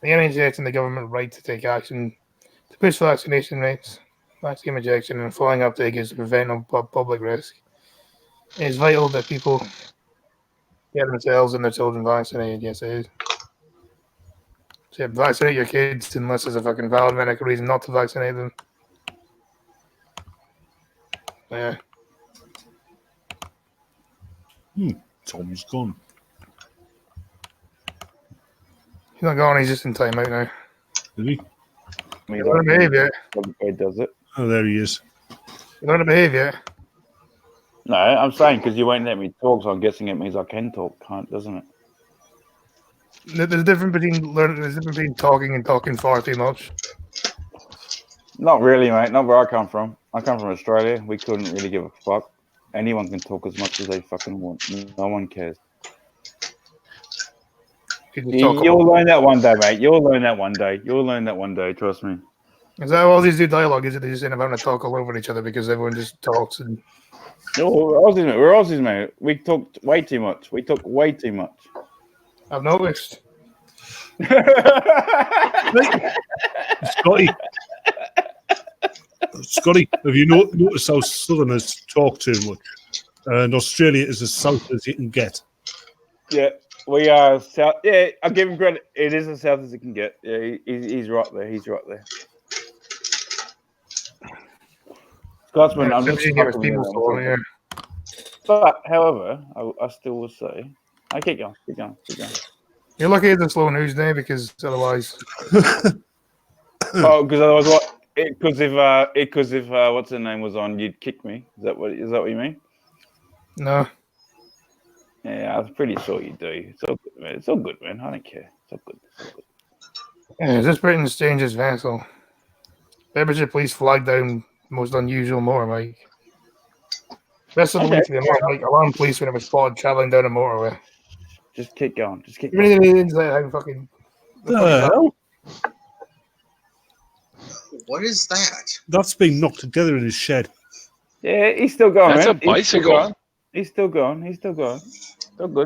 The NHS and the government right to take action to push vaccination rates, vaccine rejection, and falling uptake is to prevent public risk. It is vital that people get themselves and their children vaccinated. Yes, it is. So vaccinate your kids unless there's a fucking valid medical reason not to vaccinate them. Yeah. Tom's gone. He's not gone, he's just in timeout now. Did he? You don't behave yet. He does it. Oh, there he is. You don't behave yet. No, I'm saying because you won't let me talk, so I'm guessing it means I can talk, doesn't it? There's a difference between talking and talking far too much. Not really, mate. Not where I come from. I come from Australia. We couldn't really give a fuck. Anyone can talk as much as they fucking want. No one cares. You'll learn that one day, mate. You'll learn that one day. You'll learn that one day. Trust me. Is that how all these do dialogue? Is it they just end up having to talk all over each other because everyone just talks and? No, we're Aussies, mate. We're Aussies, mate. We talk way too much. We talk way too much. I've noticed. Scotty, have you noticed how Southerners talk too much? And Australia is as south as you can get. Yeah, we are south. Yeah, I'll give him credit. It is as south as it can get. Yeah, he's right there. He's right there. Scotsman, I'm just people. But, however, I still will say, I keep going. You're lucky it's a slow news day because otherwise. Oh, because otherwise, what? Because if what's her name was on, you'd kick me. Is that what you mean? No. Yeah, I'm pretty sure you do. It's all good, man. It's all good, man. I don't care. It's all good. Yeah, is this Britain's strangest vessel? Bedfordshire police flagged down most unusual motorbike. Rest of the week, the alarm police when it was spotted traveling down a motorway. Just keep going. Just keep going. The hell? What is that? That's been knocked together in his shed. Yeah, he's still going. That's man. a bicycle. He's still going. Still good.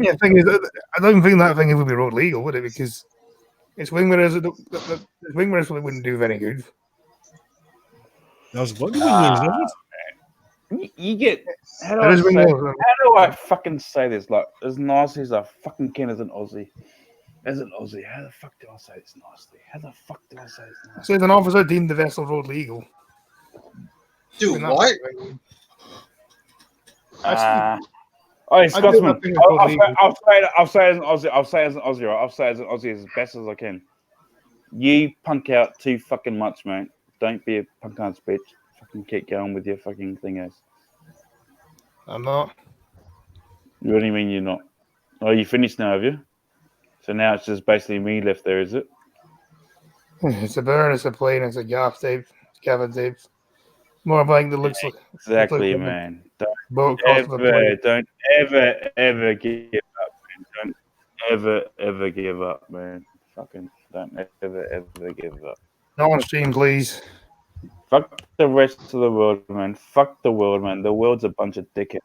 Yeah, the thing is, I don't think that thing would be road legal, would it? Because it's wing mirrors. Wing mirrors wouldn't do very good. That's what wing mirrors, isn't it? You get how do I fucking say this? Like as nice as I fucking can as an Aussie. As an Aussie, how the fuck do I say this nicely? How the fuck do I say this nicely? So, an officer deemed the vessel road legal. Dude, what? Oh, Scotsman. I'll say as an Aussie. I'll say as an Aussie. Right? I'll say as an Aussie as best as I can. You punk out too fucking much, mate. Don't be a punk ass bitch. Fucking keep going with your fucking thingos. I'm not. What do you mean you're not? Oh, you finished now, have you? So now it's just basically me left there, is it? It's a burn, it's a plane, it's a gaff tape, cabin tape. More of like that looks like exactly, man. Don't ever give up, man. Don't ever give up, man. Fucking don't ever give up. Not on stream, please. Fuck the rest of the world, man. Fuck the world, man. The world's a bunch of dickheads.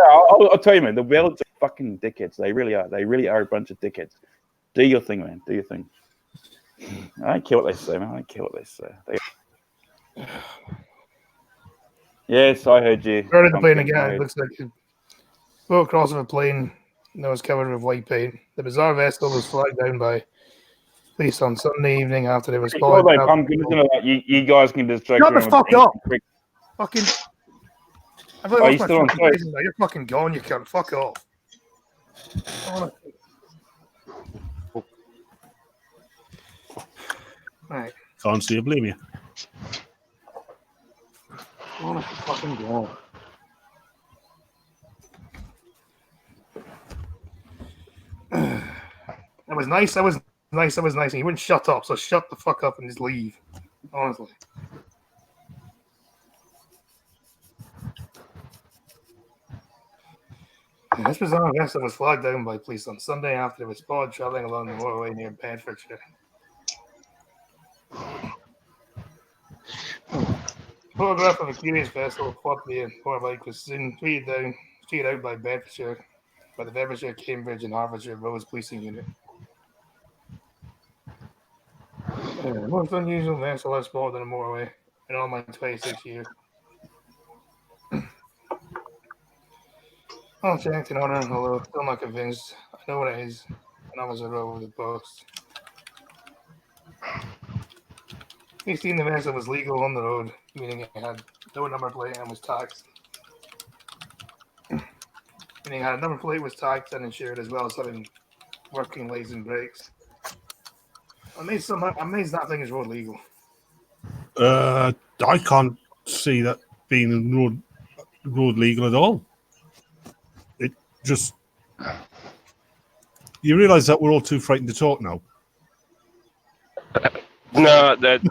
I'll tell you, man. The world's a fucking dickheads. They really are. They really are a bunch of dickheads. Do your thing, man. Do your thing. I don't care what they say, man. I don't care what they say. Yes, I heard you. Started the plane again. It looks like it flew across of a plane that was covered with white paint. The bizarre vessel was flagged down by police on Sunday evening after they were spotted. You guys can just shut the fuck up. Fucking. Are you still on stage? You're fucking gone, you cunt. Fuck off. Right. Can't see you, blame you. Oh, fucking go. was nice. That was nice. That was nice. And he wouldn't shut up. So shut the fuck up and just leave. Honestly. And this was on a vessel that was flagged down by police on Sunday after it was spotted traveling along the motorway near Bedfordshire. Photograph of a curious vessel, possibly a motorbike, was soon tweeted out by the Bedfordshire, Cambridge, and Hertfordshire Roads Policing Unit. The most unusual vessel I've spotted on a motorway in all my 26 years. I'll check in order, although still not convinced. I know what it is, and I was over the post. 16, the vessel was legal on the road, meaning it had no number plate and was taxed. Meaning it had a number plate, was taxed and insured, as well as having working legs and brakes. I'm amazed that thing is road legal. I can't see that being road legal at all. It just, you realise that we're all too frightened to talk now. No, that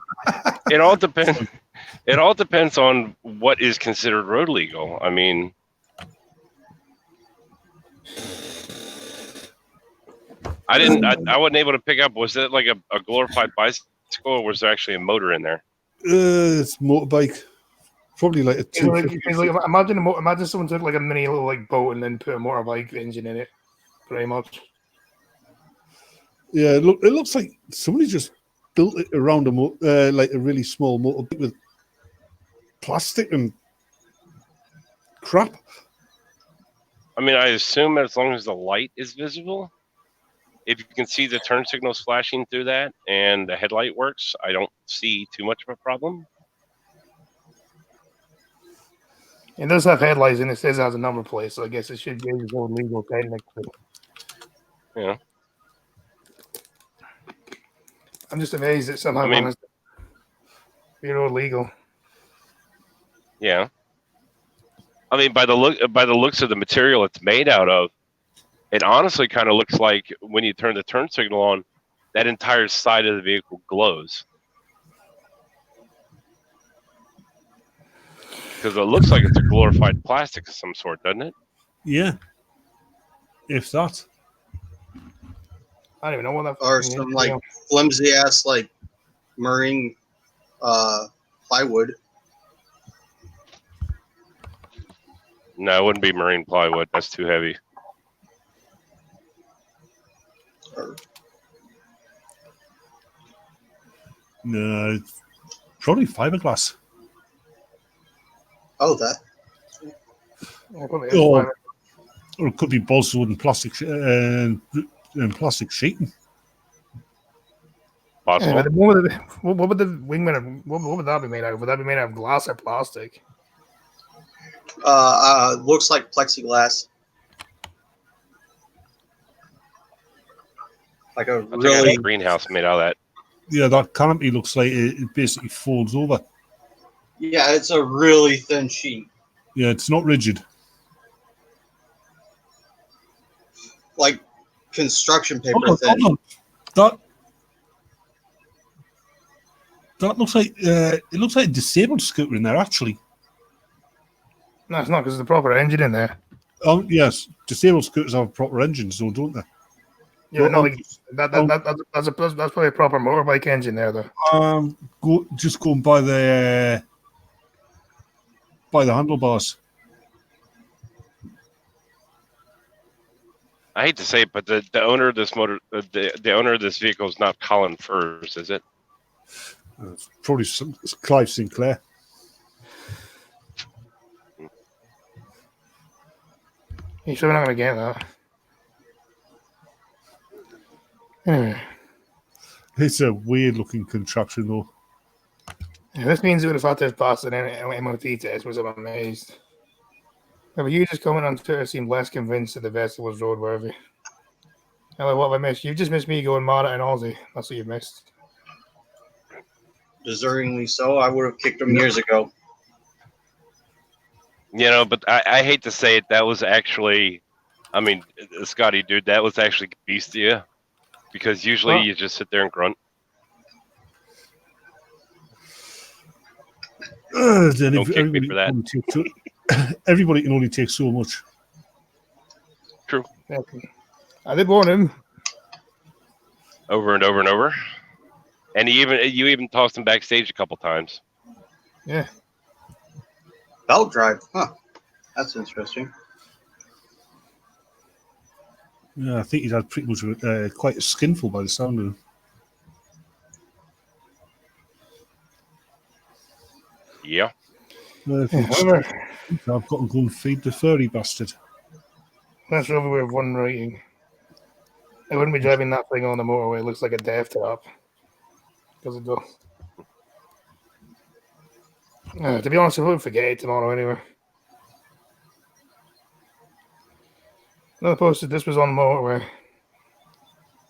it all depends. It all depends on what is considered road legal. I mean, I wasn't able to pick up. Was it like a glorified bicycle, or was there actually a motor in there? It's motorbike. Probably like a 250. Imagine someone took like a mini little like boat and then put a motorbike engine in it. Pretty much. Yeah, it looks like somebody just built it around like a really small motorbike with plastic and crap. I mean, I assume as long as the light is visible, if you can see the turn signals flashing through that and the headlight works, I don't see too much of a problem. It does have headlights and it says it has a number plate, so I guess it should be road legal technically. Yeah. I'm just amazed that somehow it's road legal. Yeah. I mean, by the looks of the material it's made out of, it honestly kind of looks like when you turn the turn signal on, that entire side of the vehicle glows. Because it looks like it's a glorified plastic of some sort, doesn't it? Yeah. If that. I don't even know what that or some like flimsy ass like marine plywood. No, it wouldn't be marine plywood. That's too heavy. No, it's probably fiberglass. Oh, that. Or it could be balsa wood and plastic and plastic sheeting. Possible. Yeah, what would the wing what would that be made out of? Would that be made out of glass or plastic? Looks like plexiglass. Like a really greenhouse made out of that. Yeah, that canopy looks like it basically folds over. Yeah, it's a really thin sheet. Yeah, it's not rigid. Like construction paper thin. Hold on. That looks like it looks like a disabled scooter in there actually. No, it's not because there's a proper engine in there. Oh yes, disabled scooters have proper engines, though, don't they? Yeah, no, like that's probably a proper motorbike engine there, though. Just going by the handlebars. I hate to say it, but the owner of this the owner of this vehicle is not Colin Furs, is it? It's probably Clive Sinclair. You sure we're not going to get that? Anyway. It's a weird looking contraption, though. Yeah, this means it would have had to have passed an MOT test, was I'm amazed. Yeah, but you just coming on Twitter seemed less convinced that the vessel was roadworthy. Hello, what have I missed? You've just missed me going mad at an Aussie. That's what you missed. Deservingly so. I would have kicked him years ago. You know, but I hate to say it. That was actually, I mean, Scotty, dude, that was actually Beastia. because usually you just sit there and grunt. Then Don't kick me for that. Everybody can only take so much. True. Okay. I did warn him. Over and over and over. And you even tossed him backstage a couple times. Yeah. Belt drive, huh? That's interesting. Yeah, I think he's had pretty much quite a skinful by the sound of him. Yeah. I've got to go and feed the furry bastard. That's over with one rating. I wouldn't be driving that thing on the motorway. It looks like a death trap. Because it does. To be honest, I won't forget it tomorrow anyway. Another posted this was on the motorway.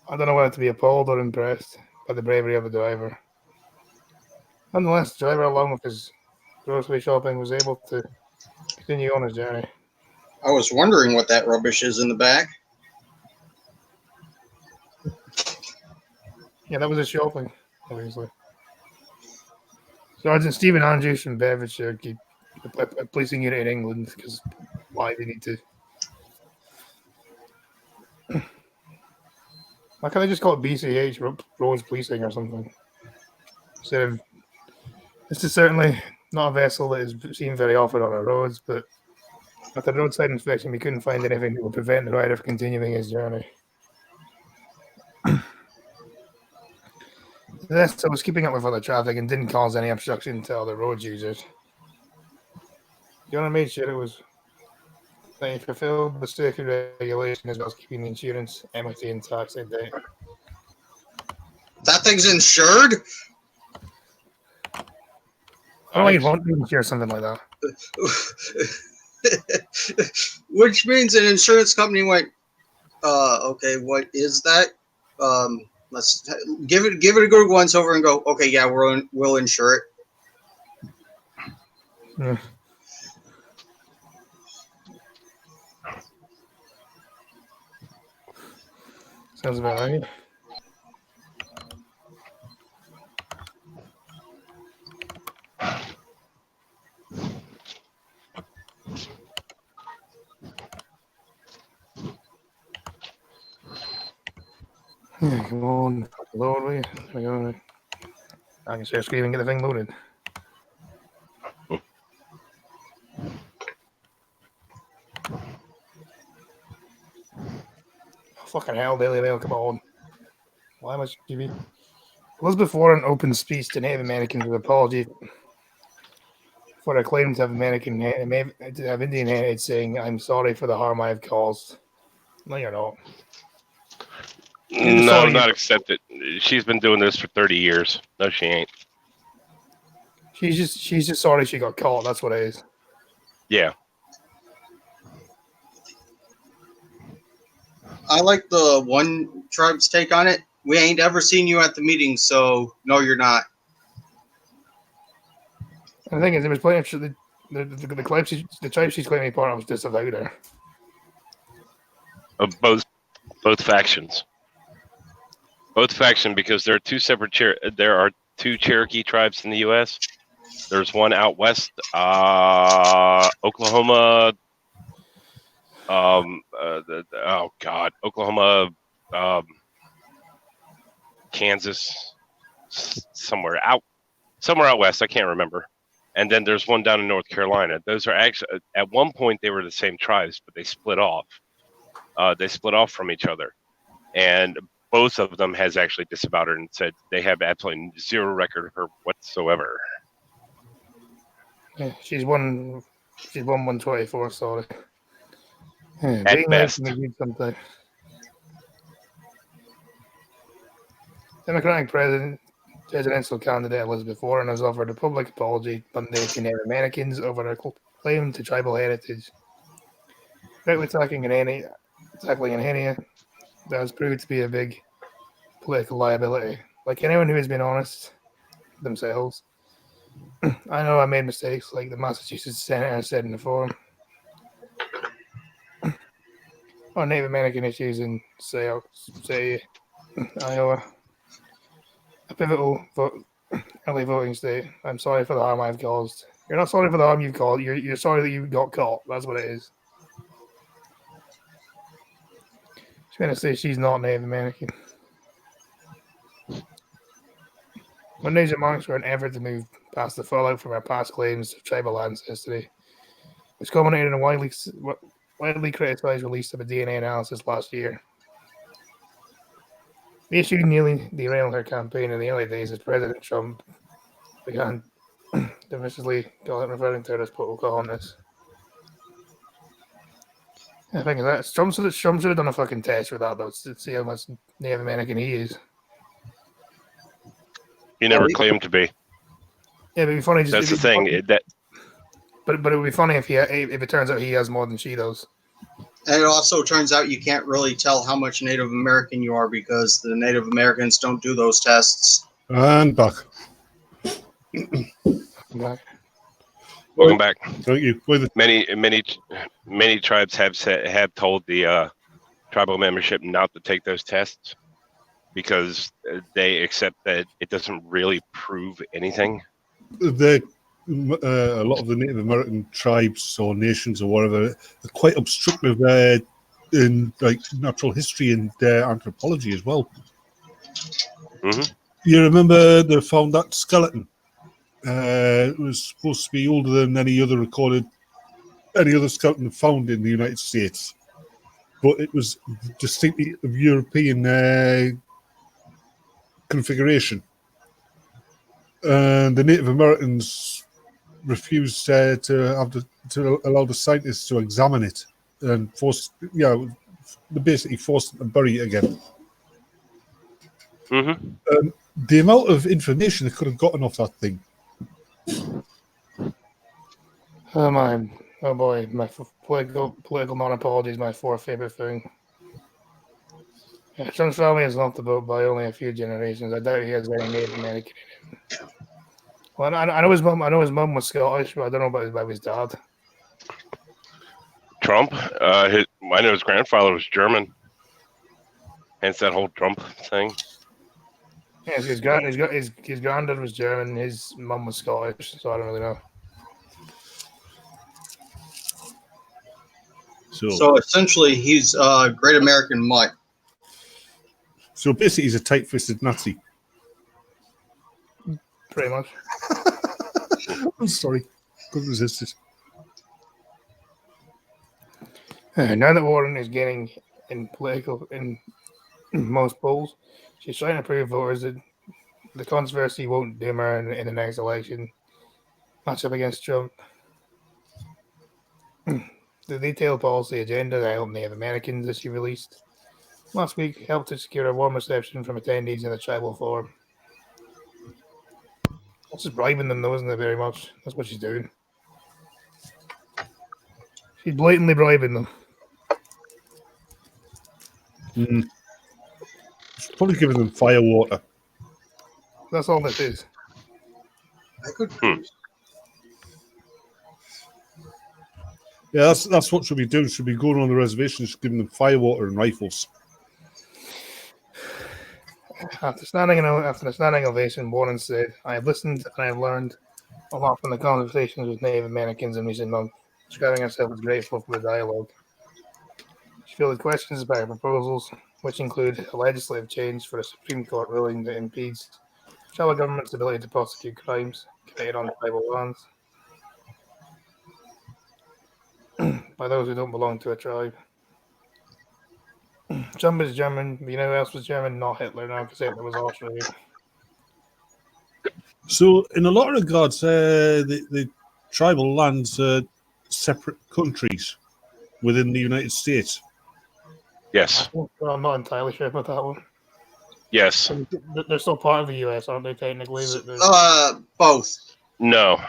I don't know whether to be appalled or impressed by the bravery of the driver. Nonetheless, the driver, along with his grocery shopping, was able to continue on his journey. I was wondering what that rubbish is in the back. Yeah, that was his shopping, obviously. Sergeant Stephen Andrews from Bedfordshire, a policing unit in England, because why they need to. Why can't they just call it BCH, Roads Policing or something? Instead of, this is certainly not a vessel that is seen very often on our roads, but after the roadside inspection, we couldn't find anything that would prevent the rider from continuing his journey. This so was keeping up with other traffic and didn't cause any obstruction to other road users. The owner made sure it was they fulfilled the safety regulation as well as keeping the insurance, MOT, and tax in date. That thing's insured? I don't like want to insure something like that. Which means an insurance company went, okay, what is that? Let's give it a good once over and go, okay, yeah, we'll insure it. Yeah. Sounds about right. Yeah, come on, load, will you? There we go. I can share screen and get the thing loaded. Fucking hell, Daily Mail, come on. Why much TV? Elizabeth Warren opened speech to Native Americans with apology for a claim to have Indian heritage, saying, "I'm sorry for the harm I have caused." No, you're not. No, not accepted. She's been doing this for 30 years. No, she ain't. She's just sorry she got caught. That's what it is. Yeah. I like the one tribe's take on it. We ain't ever seen you at the meeting, so no, you're not. And the thing is, it was playing the tribe she's claiming part of was disavowed her. Of both factions. Both factions, because there are two separate there are two Cherokee tribes in the U.S. There's one out west, Oklahoma. Oklahoma, Kansas, somewhere out west. I can't remember. And then there's one down in North Carolina. Those are actually, at one point they were the same tribes, but they split off. They split off from each other, and both of them has actually disavowed her and said they have absolutely zero record of her whatsoever. Yeah, she's won 124. Sorry. At best. Something. Democratic presidential candidate Elizabeth Warren has offered a public apology Monday to Native Americans over her claim to tribal heritage. Directly tackling an area that has proved to be a big political liability. Like anyone who has been honest themselves. I know I made mistakes, like the Massachusetts senator said in the forum. On Native American issues and say Iowa, a pivotal early voting state. I'm sorry for the harm I've caused. You're not sorry for the harm you've caused. You're sorry that you got caught. That's what it is. She's going to say she's not Native American. When Native Americans were an effort to move past the fallout from our past claims of tribal ancestry, which culminated in a widely criticized release of a DNA analysis last year. The issue nearly derailed her campaign in the early days as President Trump began divisive referring to her as Pocahontas. I think that Trump should have done a fucking test for that though to see how much Native American he is. He never claimed to be. Yeah, it'd be funny. That's the thing. But it would be funny if it turns out he has more than she does. And it also turns out you can't really tell how much Native American you are because the Native Americans don't do those tests. And back. Welcome back. Thank you. Many tribes have told the tribal membership not to take those tests because they accept that it doesn't really prove anything. A lot of the Native American tribes or nations or whatever are quite obstructive in like natural history and anthropology as well. Mm-hmm. You remember they found that skeleton? It was supposed to be older than any other skeleton found in the United States, but it was distinctly of European configuration. And the Native Americans refused to allow the scientists to examine it and they basically forced them to bury it again. Mm-hmm. The amount of information they could have gotten off that thing. Oh boy, my political non-apology is my fourth favorite thing. Yeah, Trump's family is loved the boat by only a few generations. I doubt he has any Native American in him. Well, I know his mum. I know his mum was Scottish, but I don't know about his dad. Trump. I know his grandfather was German. Hence that whole Trump thing. Yeah, his granddad was German. His mum was Scottish, so I don't really know. So essentially, he's a Great American Mutt. So basically, he's a tight-fisted Nazi. Pretty much. I'm sorry. Couldn't resist it. Now that Warren is gaining in most polls, she's trying to prove voters that the controversy won't doom her in the next election match up against Trump. The detailed policy agenda that helped Native Americans that she released last week helped to secure a warm reception from attendees in the tribal forum. She's bribing them, though, isn't it, very much? That's what she's doing. She's blatantly bribing them. She's probably giving them firewater. That's all this is. I could. Yeah, that's what she'll be doing. She'll be going on the reservations, giving them firewater and rifles. After the standing ovation, Warren said, "I have listened and I have learned a lot from the conversations with Native Americans in recent months, describing herself as grateful for the dialogue. She fielded questions about her proposals, which include a legislative change for a Supreme Court ruling that impedes tribal government's ability to prosecute crimes committed on tribal lands by those who don't belong to a tribe. Trump is German. You know who else was German? Not Hitler now, because Hitler was Austrian. So, in a lot of regards, the tribal lands are separate countries within the United States. Yes. Well, I'm not entirely sure about that one. Yes. They're still part of the U.S., aren't they, technically? Both. No.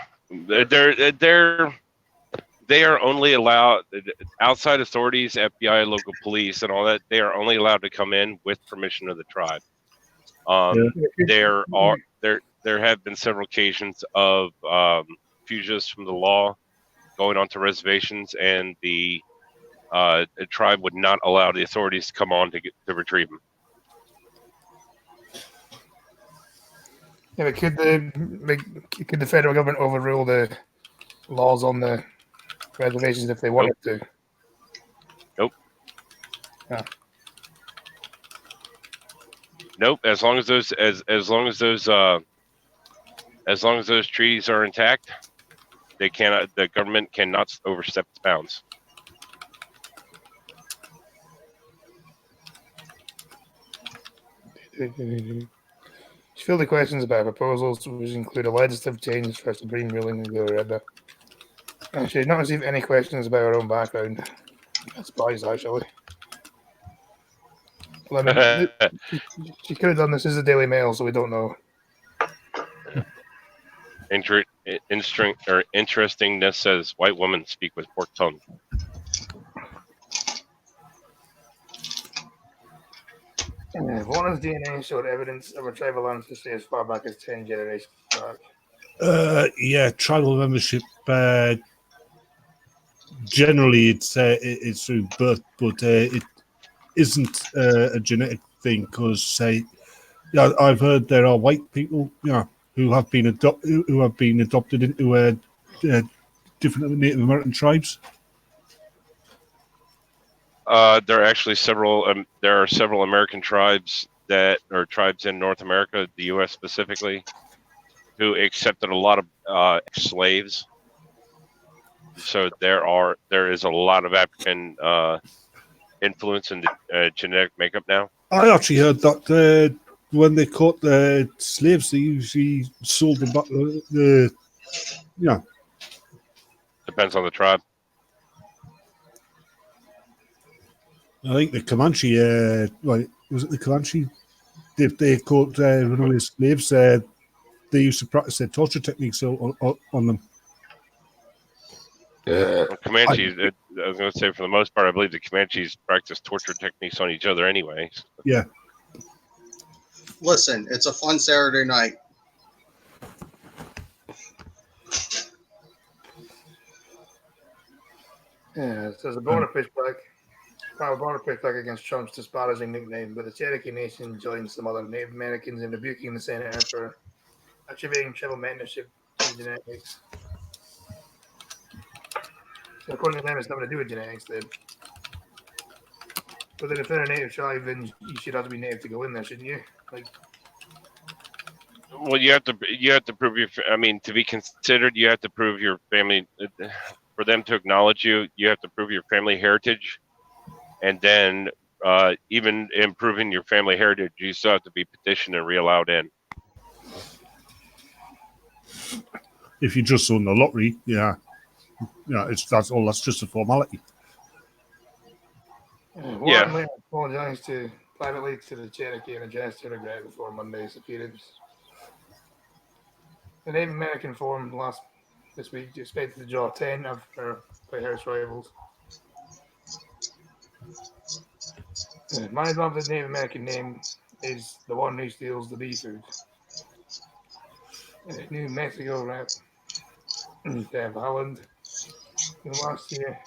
They are only allowed, outside authorities, FBI, local police, and all that, they are only allowed to come in with permission of the tribe. There have been several occasions of fugitives from the law going onto reservations, and the tribe would not allow the authorities to come on to retrieve them. Yeah, but could the federal government overrule the laws on the reservations if they wanted to? Nope. Yeah. Nope. As long as those treaties are intact, the government cannot overstep its bounds. Fill the questions about proposals which include a legislative change for a Supreme ruling and go read that. She did not receive any questions about her own background. That's surprised, actually. Well, I mean, she could have done this as a Daily Mail, so we don't know. Interestingness says white women speak with forked tongue. Warner's DNA showed evidence of a tribal ancestry as far back as 10 generations back. Yeah, tribal membership. Generally, it's through birth, but it isn't a genetic thing. Because I've heard there are white people, who have been adopted into different Native American tribes. There are actually several. There are several American tribes tribes in North America, the U.S. specifically, who accepted a lot of slaves. So there is a lot of African influence in the genetic makeup now. I actually heard that when they caught the slaves, they usually sold them back. Depends on the tribe. I think the Comanche, was it the Comanche? If they caught runaway slaves, they used to practice their torture techniques on them. Comanches, I was going to say, for the most part, I believe the Comanches practice torture techniques on each other anyway. Yeah. Listen, it's a fun Saturday night. Yeah, it says a border pushback. A border pushback against Trump's disparaging nickname, but the Cherokee Nation joined some other Native Americans in rebuking the senator for attributing tribal mentorship to genetics. So according to them, it's nothing to do with genetics, then. But then if they're a native tribe, then you should have to be native to go in there, shouldn't you? Well, you have to prove to be considered, you have to prove your family. For them to acknowledge you, you have to prove your family heritage, and then even improving your family heritage, you still have to be petitioned and re-allowed in. If you just won the lottery, that's just a formality. Warren apologized privately to the Cherokee and addressed her regret before Monday's appearance. The Native American Forum this week expected to draw 10 of her White House rivals. My beloved Native American name is the one who steals the bee food. New Mexico rep Deb Haaland. Last year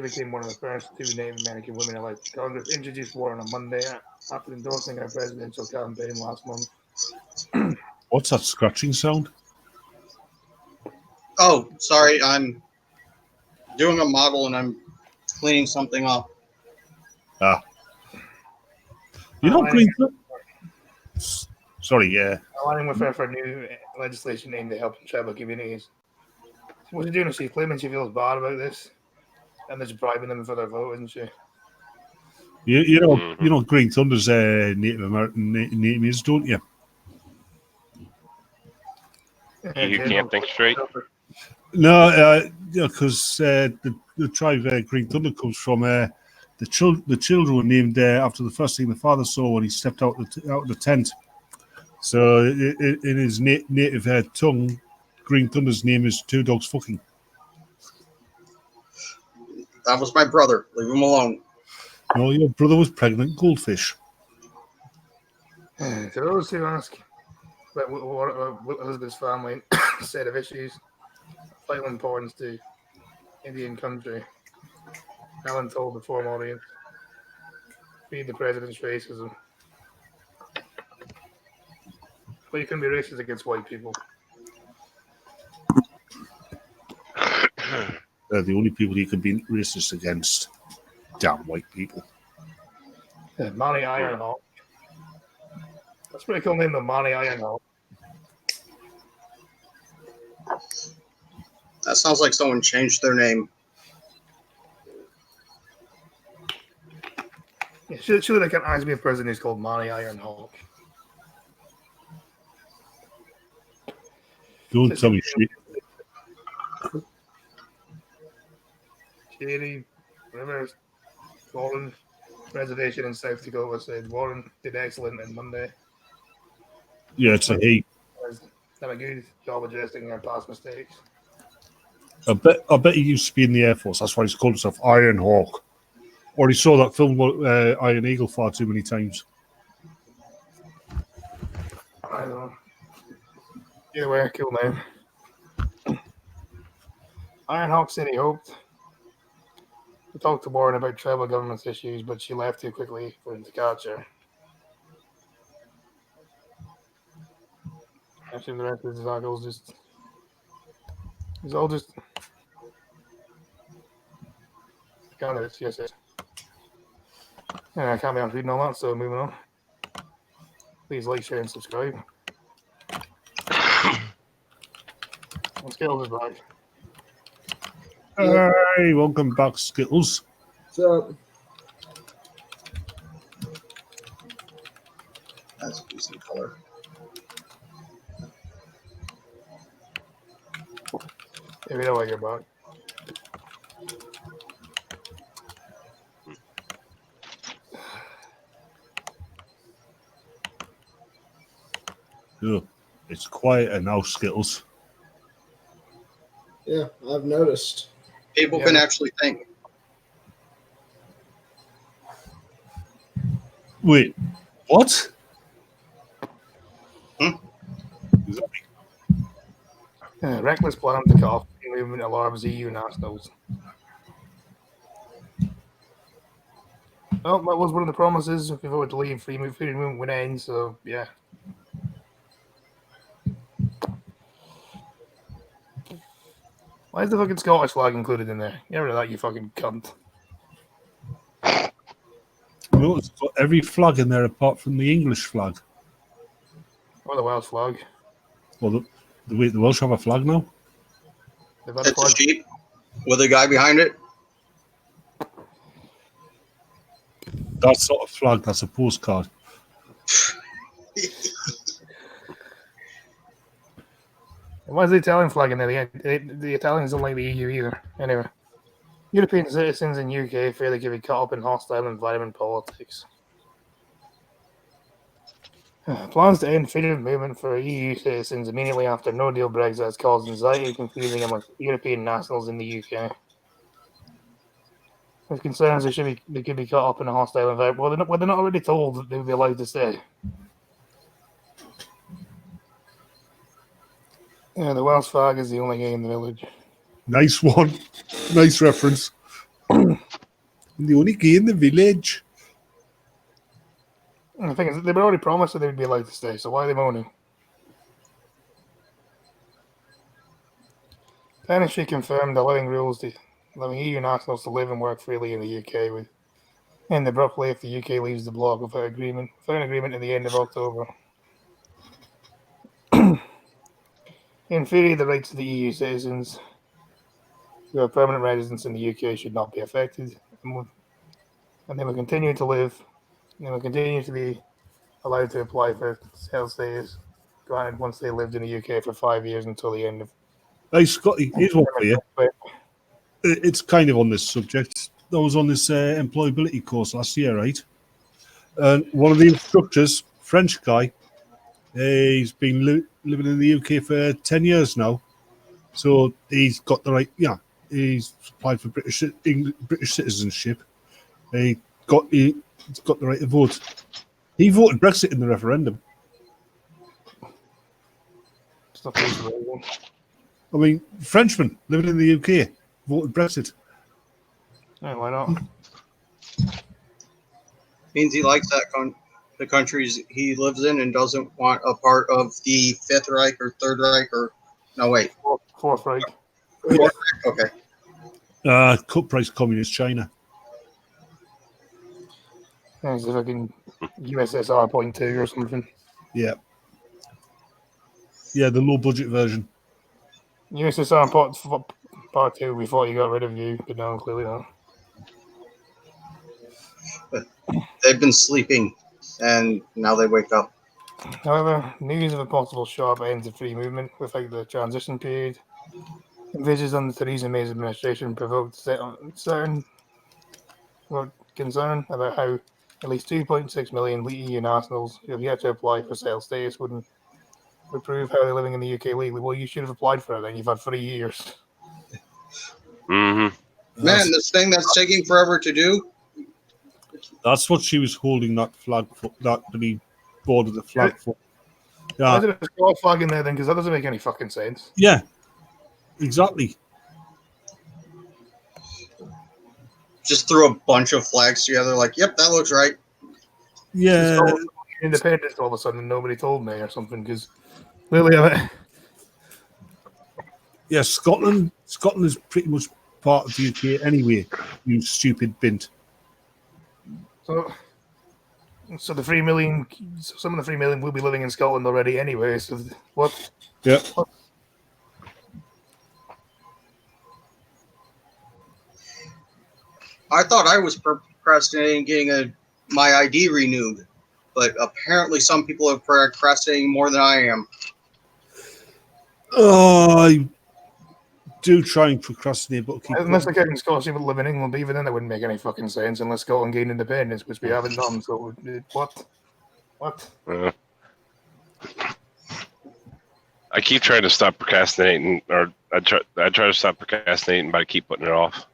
became one of the first two Native American women elected to Congress. Introduced Warren on Monday after endorsing her presidential campaign last month. What's that scratching sound? Oh, sorry, I'm doing a model and I'm cleaning something up. You know, Green. Sorry, yeah. Aligning with her for new legislation aimed at helping tribal communities. So what's she doing? She's claiming she feels bad about this, and they're bribing them for their vote, isn't she? You know, Green Thunder's Native American name is, don't you? You can't think straight. No, because the tribe Green Thunder comes from the children were named after the first thing the father saw when he stepped out of the tent. So in his native tongue, Green Thunder's name is Two Dogs Fucking. That was my brother. Leave him alone. No, your brother was pregnant goldfish. To those who ask what Elizabeth's family set of issues of vital importance to Indian country, Alan told the forum audience, feed the president's racism. But you can be racist against white people. They're the only people you can be racist against. Damn white people. Monty Ironhawk. That's a pretty cool name, the Monty Ironhawk. That sounds like someone changed their name. Yeah, surely there can't actually be a person who's called Monty Ironhawk. Don't tell me shit. Shady, whatever. Warren Reservation in South Dakota said Warren did excellent on Monday. Yeah, it's a he. Has done a good job adjusting our past mistakes. I bet he used to be in the Air Force. That's why he's called himself Iron Hawk. Or he saw that film Iron Eagle far too many times. I don't know. Either way, cool name. Ironhawk said he hoped to talk to Warren about tribal government's issues, but she left too quickly for him to catch her. I assume the rest of his articles just. It's all just. Candidates, yes. Yeah, I can't be on reading all that, so moving on. Please like, share, and subscribe. And Skittles is back. Hey, welcome back, Skittles. So That's a decent color. Yeah, we know why you're back. Yeah, it's quieter now, Skittles. yeah, I've noticed. People can actually think. Wait, what? Reckless plan to cut off movement alarms EU nationals. Well, that was one of the promises. If you voted to leave, free movement would end. So yeah. Why is the fucking Scottish flag included in there? Get rid of that, you fucking cunt. No, it's got every flag in there apart from the English flag. Or the Welsh flag. Well, the Welsh have a flag now? They've had a It's a flag. sheep with a guy behind it. That's not a flag, that's a postcard. Why is the Italian flag in there? The Italians don't like the EU either. Anyway, European citizens in UK fear they could be caught up in hostile environment politics. Plans to end freedom of movement for EU citizens immediately after no deal Brexit has caused anxiety and confusion among European nationals in the UK. With concerns they could be caught up in a hostile environment. Well, they're not already told that they would be allowed to stay. Yeah, the Welsh flag is the only gay in the village. Nice one. Nice reference. The only gay in the village. The thing is, they were already promised that they would be allowed to stay, so why are they moaning? Ministry confirmed allowing EU nationals to live and work freely in the UK would end abruptly if the UK leaves the bloc without an agreement at the end of October. In theory, the rights of the EU citizens who have permanent residence in the UK should not be affected, and they will continue to live. They will continue to be allowed to apply for health status granted once they lived in the UK for 5 years until the end of. Hey, Scotty, here's one for you. It's kind of on this subject. I was on this employability course last year, right? And one of the instructors, French guy, he's been living in the UK for 10 years now. So he's got the right, he's applied for British citizenship. He's got the right to vote. He voted Brexit in the referendum. I mean, Frenchman living in the UK voted Brexit. Yeah, why not? Means he likes that con. the countries he lives in and doesn't want a part of the Fifth Reich or Third Reich or no wait, Fourth Reich. Fourth Reich. Okay. Cut price communist China. It's a fucking USSR 0.2 or something. Yeah. Yeah, the low budget version. USSR part 2, we thought you got rid of you, but no, clearly not. They've been sleeping, and now they wake up. However, news of a possible sharp end to free movement without the transition period envisaged under Theresa May's administration provoked certain concern about how at least 2.6 million EU nationals who have yet to apply for settled status would prove how they're living in the UK legally. Well, you should have applied for it then. You've had 3 years. Mm-hmm. Man, this thing that's taking forever to do. That's what she was holding that flag for, that he boarded the flag for. Why Yeah. is it a squad flag in there then? Because that doesn't make any fucking sense. Yeah. Exactly. Just threw a bunch of flags together, like, yep, that looks right. Yeah. Independence all of a sudden, and nobody told me or something. Because clearly, Yeah, Scotland is pretty much part of the UK anyway, you stupid bint. So the 3 million, some of the 3 million will be living in Scotland already anyway. So what? Yeah. I thought I was procrastinating getting my ID renewed, but apparently some people are procrastinating more than I am. I do try and procrastinate, but keep Unless they're getting Scottish people live in England, even then that wouldn't make any fucking sense unless Scotland gained independence, which we haven't done. So what? I keep trying to stop procrastinating, or I try to stop procrastinating, but I keep putting it off.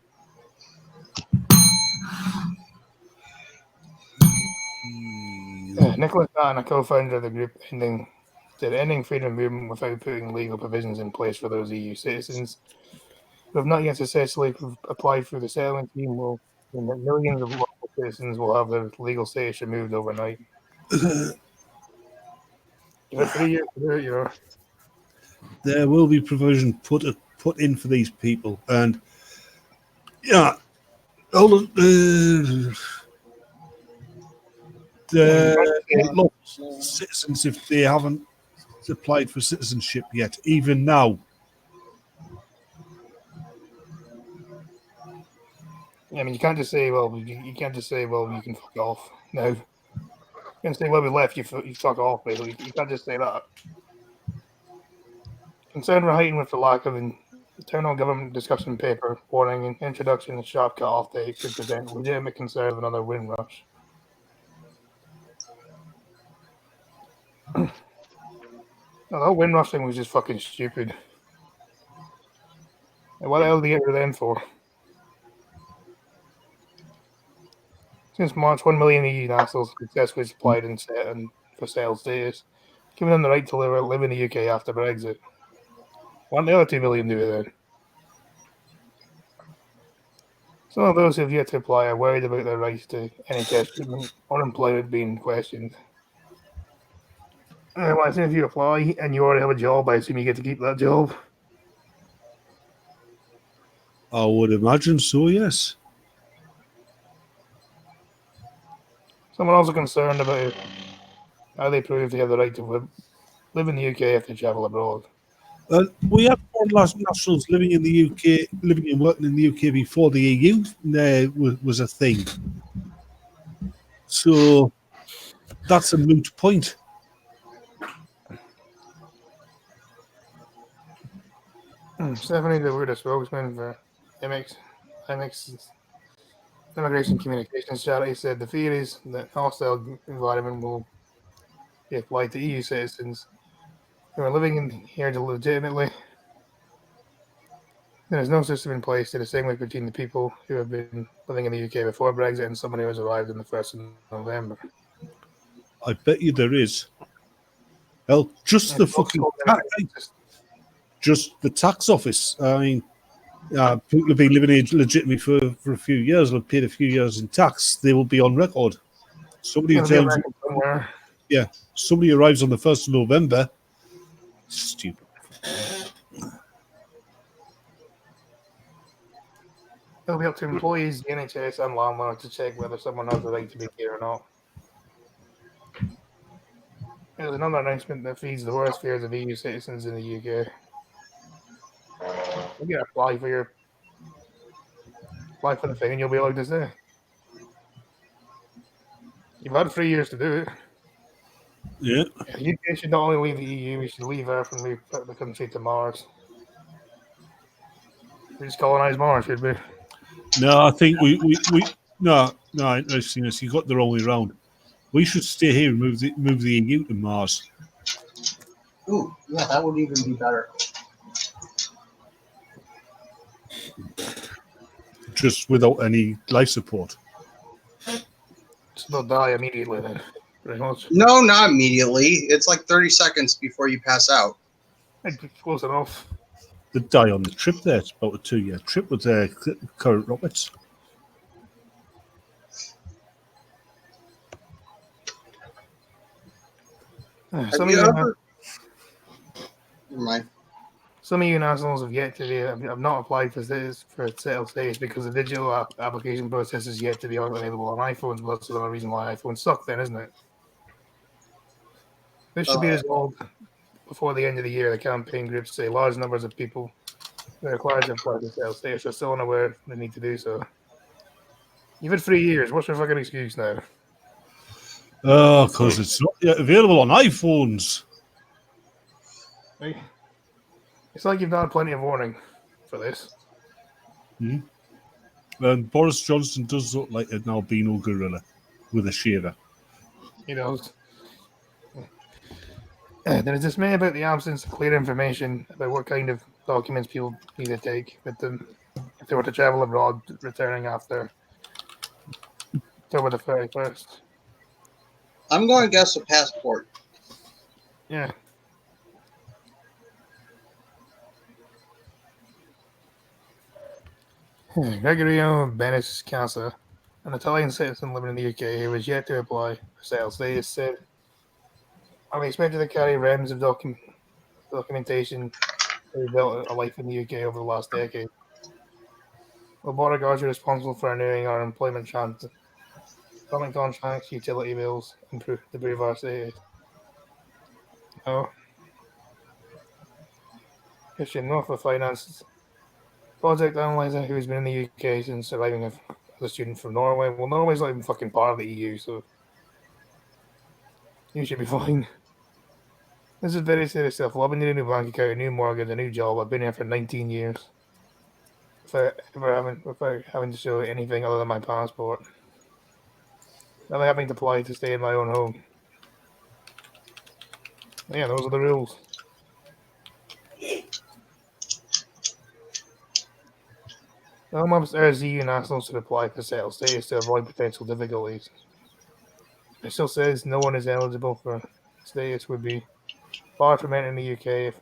Nicholas Patton, a co-founder of the group, ending freedom of movement without putting legal provisions in place for those EU citizens who have not yet successfully applied through the settlement scheme will mean that millions of local citizens will have their legal status removed overnight. Give it 3 years to do it, you know. there will be provision put in for these people, and yeah, all of the citizens, if they haven't applied for citizenship yet, even now. I mean, you can't just say, well, you can fuck off. No. You can say, well, we left, you fuck off, basically. You can't just say that. Concern were heightened with the lack of an internal government discussion paper warning an introduction of sharp cut-off date could present legitimate concern of another wind rush. No, that wind rush thing was just fucking stupid. And what the hell did they get rid of them for? Since March, 1 million EU nationals successfully applied for settled status, giving them the right to live in the UK after Brexit. Why don't the other 2 million do it then? Some of those who have yet to apply are worried about their rights to NHS treatment or employment being questioned. Well, as soon as you apply and you already have a job, I assume you get to keep that job. I would imagine so, yes. Someone also concerned about how they prove they have the right to live in the UK if they travel abroad. We have foreign nationals living in the UK, living and working in the UK before the EU was a thing. So that's a moot point. Stephanie DeWood, a spokesman for MX Immigration Communications Charity, said the fear is that hostile environment will be applied to EU citizens who are living here legitimately. There is no system in place to distinguish between the people who have been living in the UK before Brexit and someone who has arrived on the 1st of November. I bet you there is. Well, just the fucking just the tax office. I mean, people have been living here legitimately for a few years, have paid a few years in tax. They will be on record. Somebody somebody arrives on the 1st of November. Stupid. It'll be up to employees, the NHS, and landlords to check whether someone has the right to be here or not. There's another announcement that feeds the worst fears of EU citizens in the UK. You can apply for the thing and you'll be allowed to stay. You've had 3 years to do it. Yeah. The UK should not only leave the EU, we should leave Earth and move the country to Mars. We just colonize Mars, should we? No, I think we no, I've seen this. You got the wrong way around. We should stay here and move the EU to Mars. Ooh, yeah, that would even be better. Just without any life support. So they'll die immediately then, pretty much. No, not immediately. It's like 30 seconds before you pass out. Close enough. They die on the trip there. It's about a 2-year trip with their current rockets. Some of you nationals have yet to have not applied for settled status because the digital application process is yet to be available on iPhones. Well, that's another reason why iPhones suck then, isn't it? This should be resolved before the end of the year. The campaign groups say large numbers of people that are required to apply for settled status are still unaware they need to do so. You've had 3 years. What's your fucking excuse now? Oh, because it's not yet available on iPhones. Hey. It's like you've had plenty of warning for this. And Boris Johnson does look like an albino gorilla with a shaver. He knows. There is dismay about the absence of clear information about what kind of documents people need to take with them if they were to travel abroad, returning after October the 31st. I'm going to guess a passport. Yeah. Gregorio Beniscasa, an Italian citizen living in the UK who was yet to apply for settled status, said, "I'm expected to carry reams of documentation to build a life in the UK over the last decade. Well, border guards are responsible for renewing our employment contracts, utility bills, and to prove our status." Oh. Christian North of Finance project analyzer who's been in the UK since arriving as a student from Norway. Well, Norway's not even fucking part of the EU, so you should be fine. This is very serious stuff. Well, I've been needing a new bank account, a new mortgage, a new job. I've been here for 19 years without having to show anything other than my passport. Now I'm having to apply to stay in my own home. Yeah, those are the rules. Home Office EU nationals should apply for settled status to avoid potential difficulties. It still says no one is eligible for status would be barred from entering the UK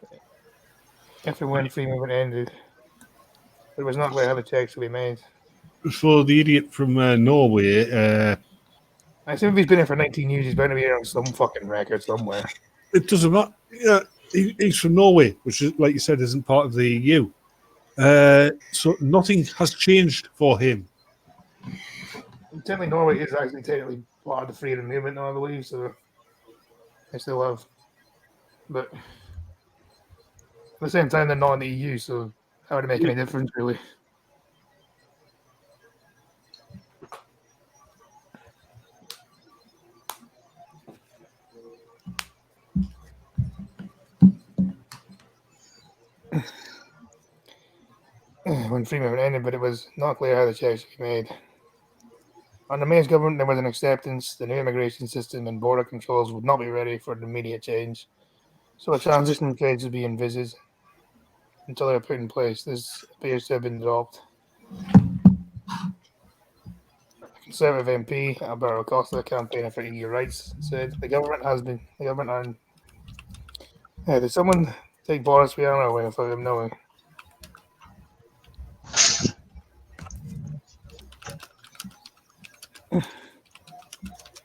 if and when free movement ended. But it was not clear how the checks would be made. For the idiot from Norway, I assume if he's been here for 19 years, he's bound to be here on some fucking record somewhere. It doesn't matter. Yeah, he's from Norway, which is, like you said, isn't part of the EU. So nothing has changed for him. Technically, Norway is actually technically part of the freedom movement now, I believe, so they still have. But at the same time, they're not in the EU, so how would it make any difference, really? When free movement ended, but it was not clear how the checks would be made. Under May's government, there was an acceptance the new immigration system and border controls would not be ready for an immediate change, so a transition phase would be envisaged until they were put in place. This appears to have been dropped. A Conservative MP, Alberto Costa, the campaigner for EU rights, said did someone take Boris Viana away without him knowing?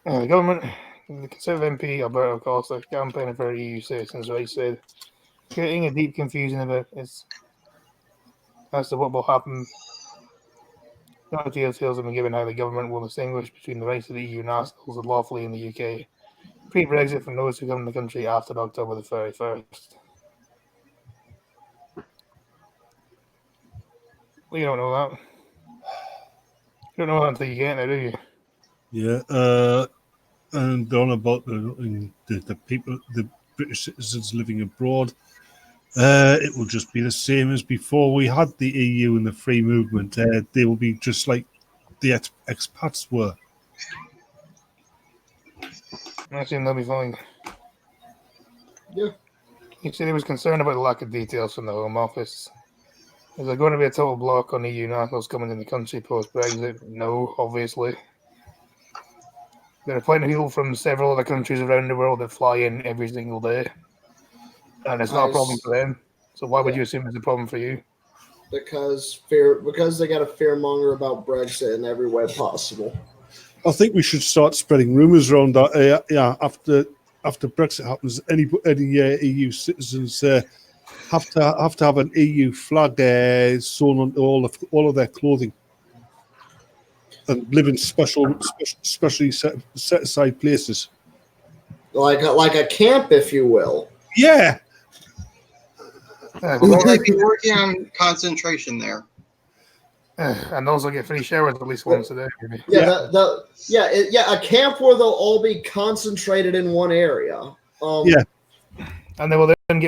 The government, the Conservative MP Alberto Costa, campaigning for EU citizens' rights, said creating a deep confusion about as to what will happen. No details have been given how the government will distinguish between the rights of the EU nationals lawfully in the UK pre-Brexit from those who come to the country after October the 31st. Well, you don't know that. You don't know that until you get there, do you? Yeah, and on about the people, the British citizens living abroad, it will just be the same as before we had the EU and the free movement. They will be just like the expats were. I assume they'll be fine. Yeah. He said he was concerned about the lack of details from the Home Office. Is there going to be a total block on EU nationals coming in the country post-Brexit? No, obviously. There are plenty of people from several other countries around the world that fly in every single day. And it's not a problem for them. So why would you assume it's a problem for you? Because they got a fearmonger about Brexit in every way possible. I think we should start spreading rumours around that. After Brexit happens, any EU citizens have to have an EU flag sewn onto all of their clothing, and live in specially set aside places, like a camp, if you will. Yeah. Well, they'd be working on concentration there. And also get free showers at least once a day. Maybe. Yeah, a camp where they'll all be concentrated in one area. And they will then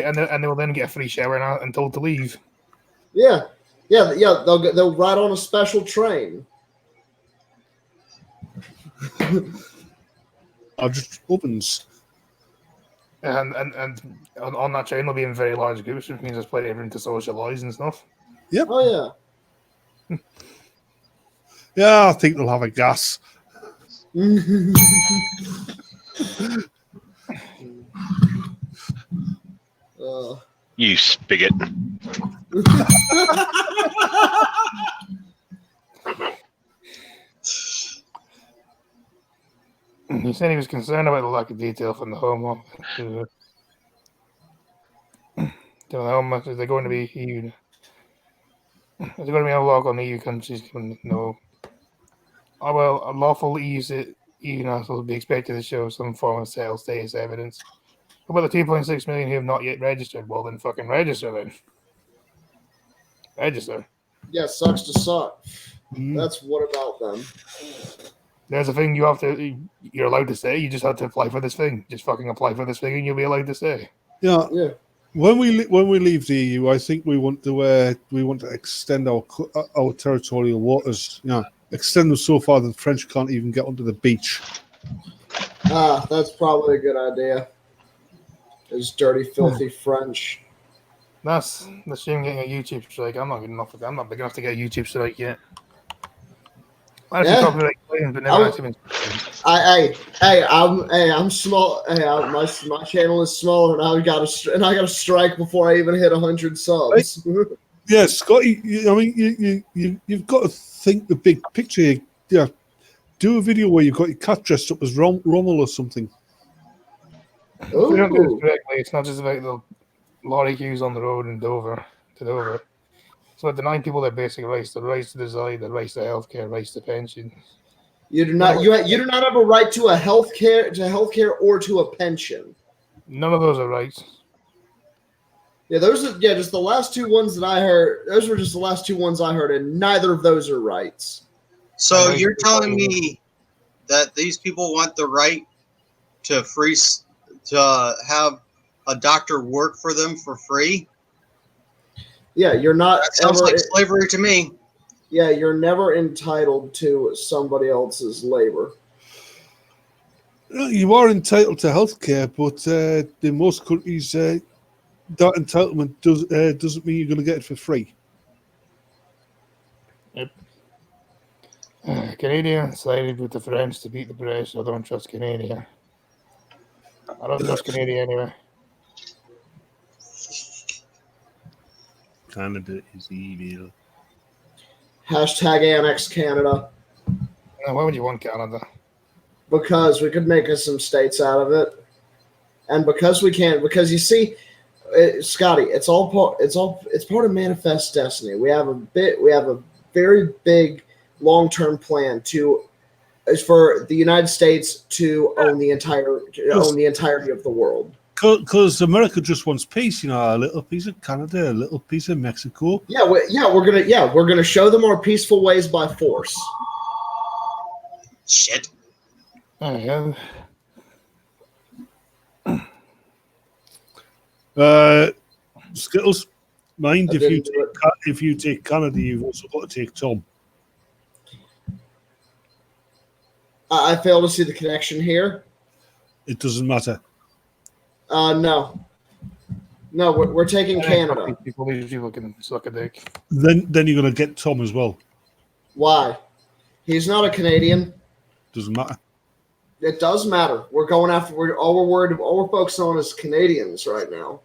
get a free shower and told to leave. Yeah. They'll ride on a special train. Or just opens. And on that train they'll be in very large groups, which means there's plenty of room to socialise and stuff. Yep. Oh yeah. Yeah, I think they'll have a gas. You spigot. He said he was concerned about the lack of detail from the Home Office. The Home Office, is there going to be EU? Is there going to be a log on EU countries? No. Oh, well, a lawful EU nationals will be expected to show some form of settled status evidence. What about the 2.6 million who have not yet registered? Well, then fucking register then. Register. Yeah, sucks to suck. That's what about them. There's a thing you're allowed to say. You just have to apply for this thing. Just fucking apply for this thing and you'll be allowed to say. Yeah. When we leave the EU, I think we want to extend our territorial waters. Extend them so far that the French can't even get onto the beach. That's probably a good idea. Those dirty, filthy French. That's the shame getting a YouTube strike. I'm not big enough to get a YouTube strike yet. I'm small. My channel is small, and I got a strike before I even hit 100 subs. Yeah, Scotty. You've got to think the big picture. Yeah, do a video where you've got your cat dressed up as Rommel or something. If we don't do this correctly, it's not just about the lorry queues on the road in Dover. It's about denying people their basic rights: the rights to decide, the rights to healthcare, rights to pension. You do not. You do not have a right to a healthcare or to a pension. None of those are rights. Yeah, just the last two ones that I heard. Those were just the last two ones I heard, and neither of those are rights. So you're telling me that these people want the right to have a doctor work for them for free? Yeah, you're not. That sounds like slavery to me. Yeah, you're never entitled to somebody else's labor. You are entitled to healthcare, but in most countries, that entitlement doesn't mean you're going to get it for free. Yep. Canada sided with the French to beat the British. I don't trust Canada. I don't trust Canada anyway. Canada is evil. #annex Canada. Why would you want Canada? because we could make us some states out of it, and because we can't, because you see, Scotty, it's part of Manifest Destiny. We have a very big long-term plan is for the United States to own the entirety of the world. Because America just wants peace, a little piece of Canada, a little piece of Mexico. We're gonna show them our peaceful ways by force. Shit. Oh, yeah. Skittles, mind if you take Canada, you've also got to take Tom. I fail to see the connection here. It doesn't matter. No, we're taking Canada. People can suck a dick. Then you're going to get Tom as well. Why? He's not a Canadian. Doesn't matter. It does matter. We're going after. All we're focused on is Canadians right now.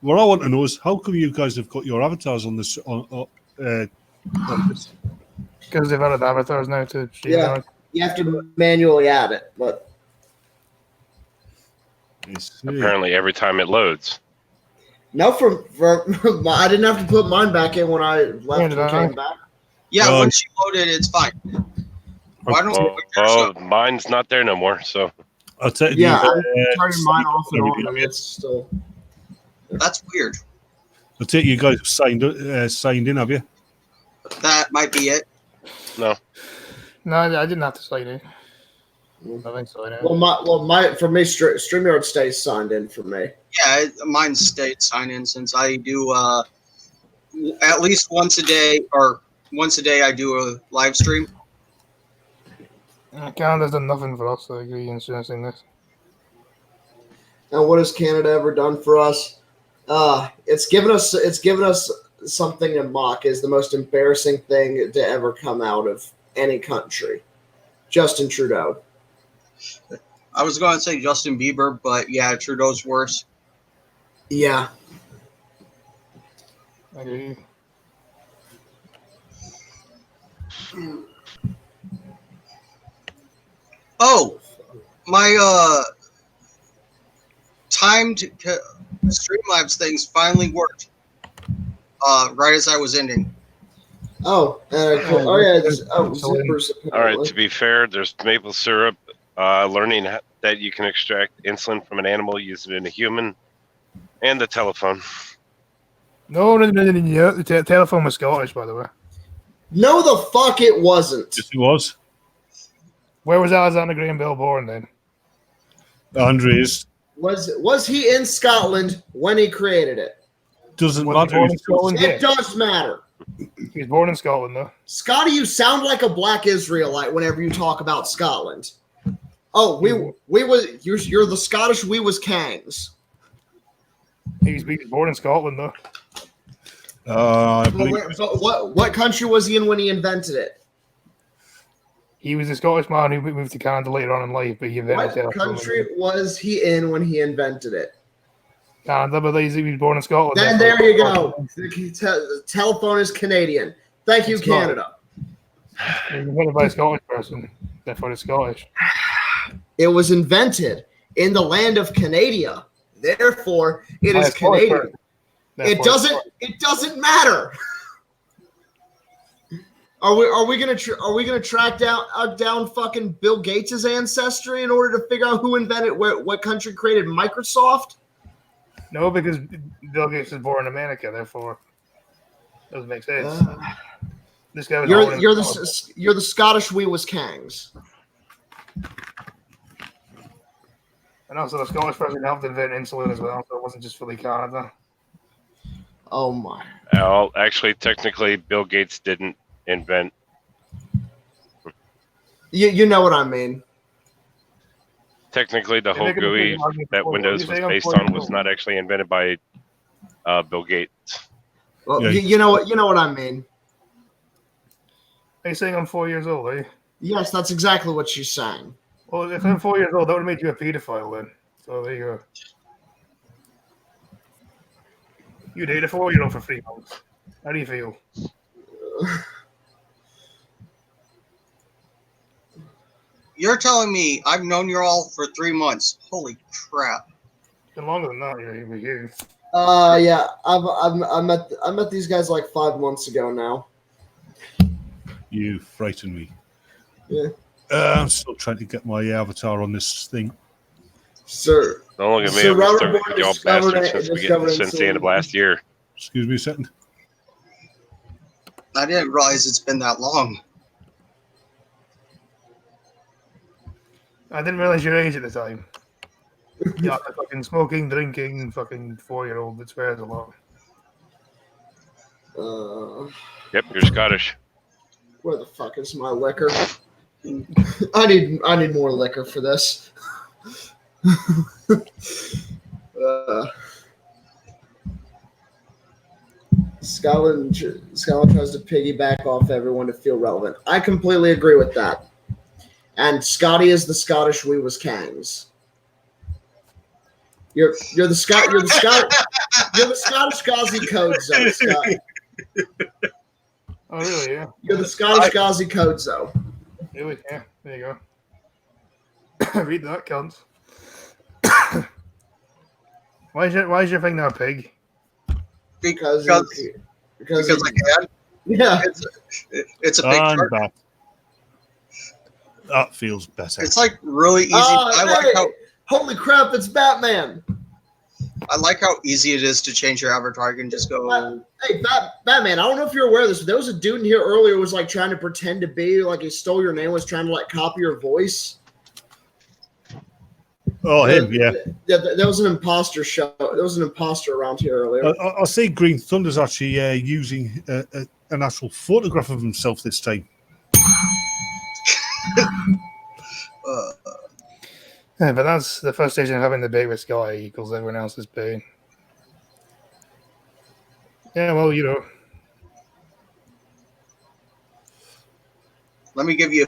What I want to know is how come you guys have got your avatars on this? Because they've added avatars now to. Yeah, you have to manually add it, but. Apparently, every time it loads. No, I didn't have to put mine back in when I left and came back. Yeah, once you load it, it's fine. Why don't mine's not there no more, so. I'll tell you. Yeah, I'm turning mine off and on, and it's still. That's weird. I'll take you guys signed in, have you? That might be it. No, I didn't have to sign in. I think so. For me, StreamYard stays signed in for me. Yeah, mine stayed signed in since I do at least once a day I do a live stream. Canada's done nothing for us, I agree in suggesting this. And what has Canada ever done for us? It's given us something to mock as the most embarrassing thing to ever come out of any country. Justin Trudeau. I was going to say Justin Bieber, but yeah, Trudeau's worse. Yeah. I agree. Oh, my timed Streamlabs things finally worked. Right as I was ending. Cool. Zippers. All right. To be fair, there's maple syrup. Learning that you can extract insulin from an animal, use it in a human, and the telephone. No. The telephone was Scottish, by the way. No, the fuck it wasn't. Yes, it was. Where was Alexander Graham Bell born then? Andres. Was he in Scotland when he created it? Doesn't matter. It does matter. He was born in Scotland, though. Scotty, you sound like a black Israelite whenever you talk about Scotland. Oh, you're the Scottish. We was Kangs. He was born in Scotland, though. What country was he in when he invented it? He was a Scottish man who moved to Canada later on in life, but he invented What country was he in when he invented it? Canada, but he was born in Scotland. Then there you go. The telephone is Canadian. Thank you, Canada. He was invented by a Scottish person. Therefore, it's Scottish. It was invented in the land of Canada. Therefore, it is Canadian. It doesn't matter. Are we gonna track down fucking Bill Gates' ancestry in order to figure out who invented what country created Microsoft? No, because Bill Gates was born in America. Therefore, it doesn't make sense. This guy was you're the Scottish we was Kangs. And also, the Scottish person helped invent insulin as well, so it wasn't just fully Canada. Oh my! Well, actually, technically, Bill Gates didn't invent. You know what I mean. Technically, the whole GUI that Windows was based on was not actually invented by Bill Gates. Well, yeah. you know what I mean. Are you saying I'm 4 years old, are you? Yes, that's exactly what she's saying. Well, if I'm 4 years old, that would have made you a pedophile then. So there you go. You date a 4-year-old for 3 months. How do you feel? You're telling me I've known you all for 3 months. Holy crap. It's been longer than that, yeah, you. Yeah, I met these guys like 5 months ago now. You frighten me. Yeah. I'm still trying to get my avatar on this thing. Sir. Don't look at me. So I'm Robert starting Moore with y'all discovered bastards since the end of last year. Excuse me a second. I didn't realize it's been that long. I didn't realize your age at the time. Yeah, fucking smoking, drinking, fucking 4-year-old that swears a lot. Yep, you're Scottish. Where the fuck is my liquor? I need more liquor for this. Scotland tries to piggyback off everyone to feel relevant. I completely agree with that. And Scotty is the Scottish we was Kangs. You're the Scottish Ghazi code zone, Scott. Oh really? Yeah. You're the Scottish Ghazi code zone. Really? Yeah. There you go. Read that, cunt. Why is your thing now a pig? Because I can. Yeah. It's a big shark. Back. That feels better. It's like really easy. Holy crap! It's Batman. I like how easy it is to change your avatar. You can just go. Hey, Batman! I don't know if you're aware of this, but there was a dude in here earlier who was like trying to pretend to be like he stole your name, was trying to like copy your voice. Oh, him, yeah. There was an imposter show. There was an imposter around here earlier. I'll say Green Thunder's actually using an actual photograph of himself this time. Yeah, but that's the first stage of having the debate with Scotty equals everyone else's pain. Yeah, well, you know. Let me give you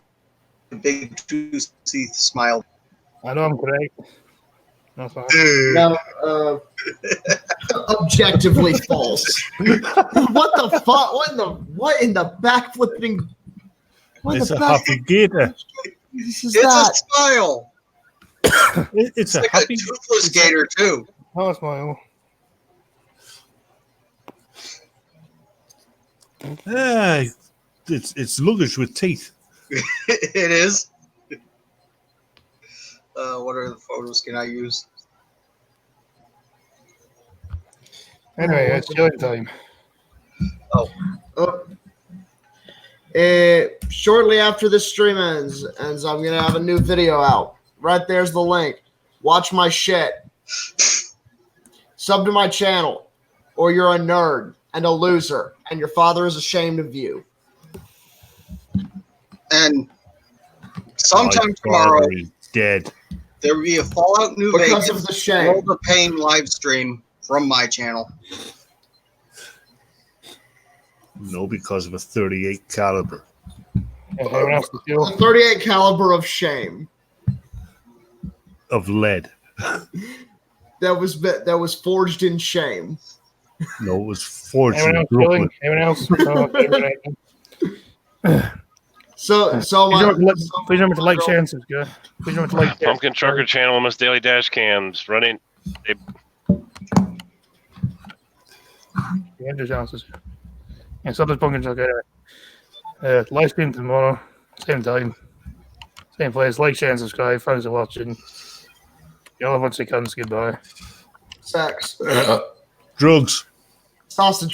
a big juicy smile. Uh, I know I'm correct. That's fine. No, objectively false. What the fuck? What in the backflipping? It's a happy gator. This is It's that. a smile. It's a Like happy a toothless gator too. Oh, smile. It's luggage with teeth. It is. What other photos can I use? Anyway, it's chilling time. Shortly after this stream ends, I'm gonna have a new video out. Right there's the link. Watch my shit. Sub to my channel, or you're a nerd and a loser, and your father is ashamed of you. And sometime tomorrow, dead. There will be a Fallout New because Vegas of the shame. World of Pain live stream from my channel. No, because of a 38 caliber. A 38 caliber of shame. Of lead. That was forged in shame. No, it was forged in Brooklyn. Anyone else? So please remember to like, share, and subscribe. Please remember to like. Pumpkin Trucker channel, Miss Daily Dash Cams running. Yeah, so does Pumpkin Trucker. Live stream tomorrow, same time, same place. Like, share, and subscribe. Thanks for watching. Y'all have once you can. Goodbye. Sex. Drugs. Sausage.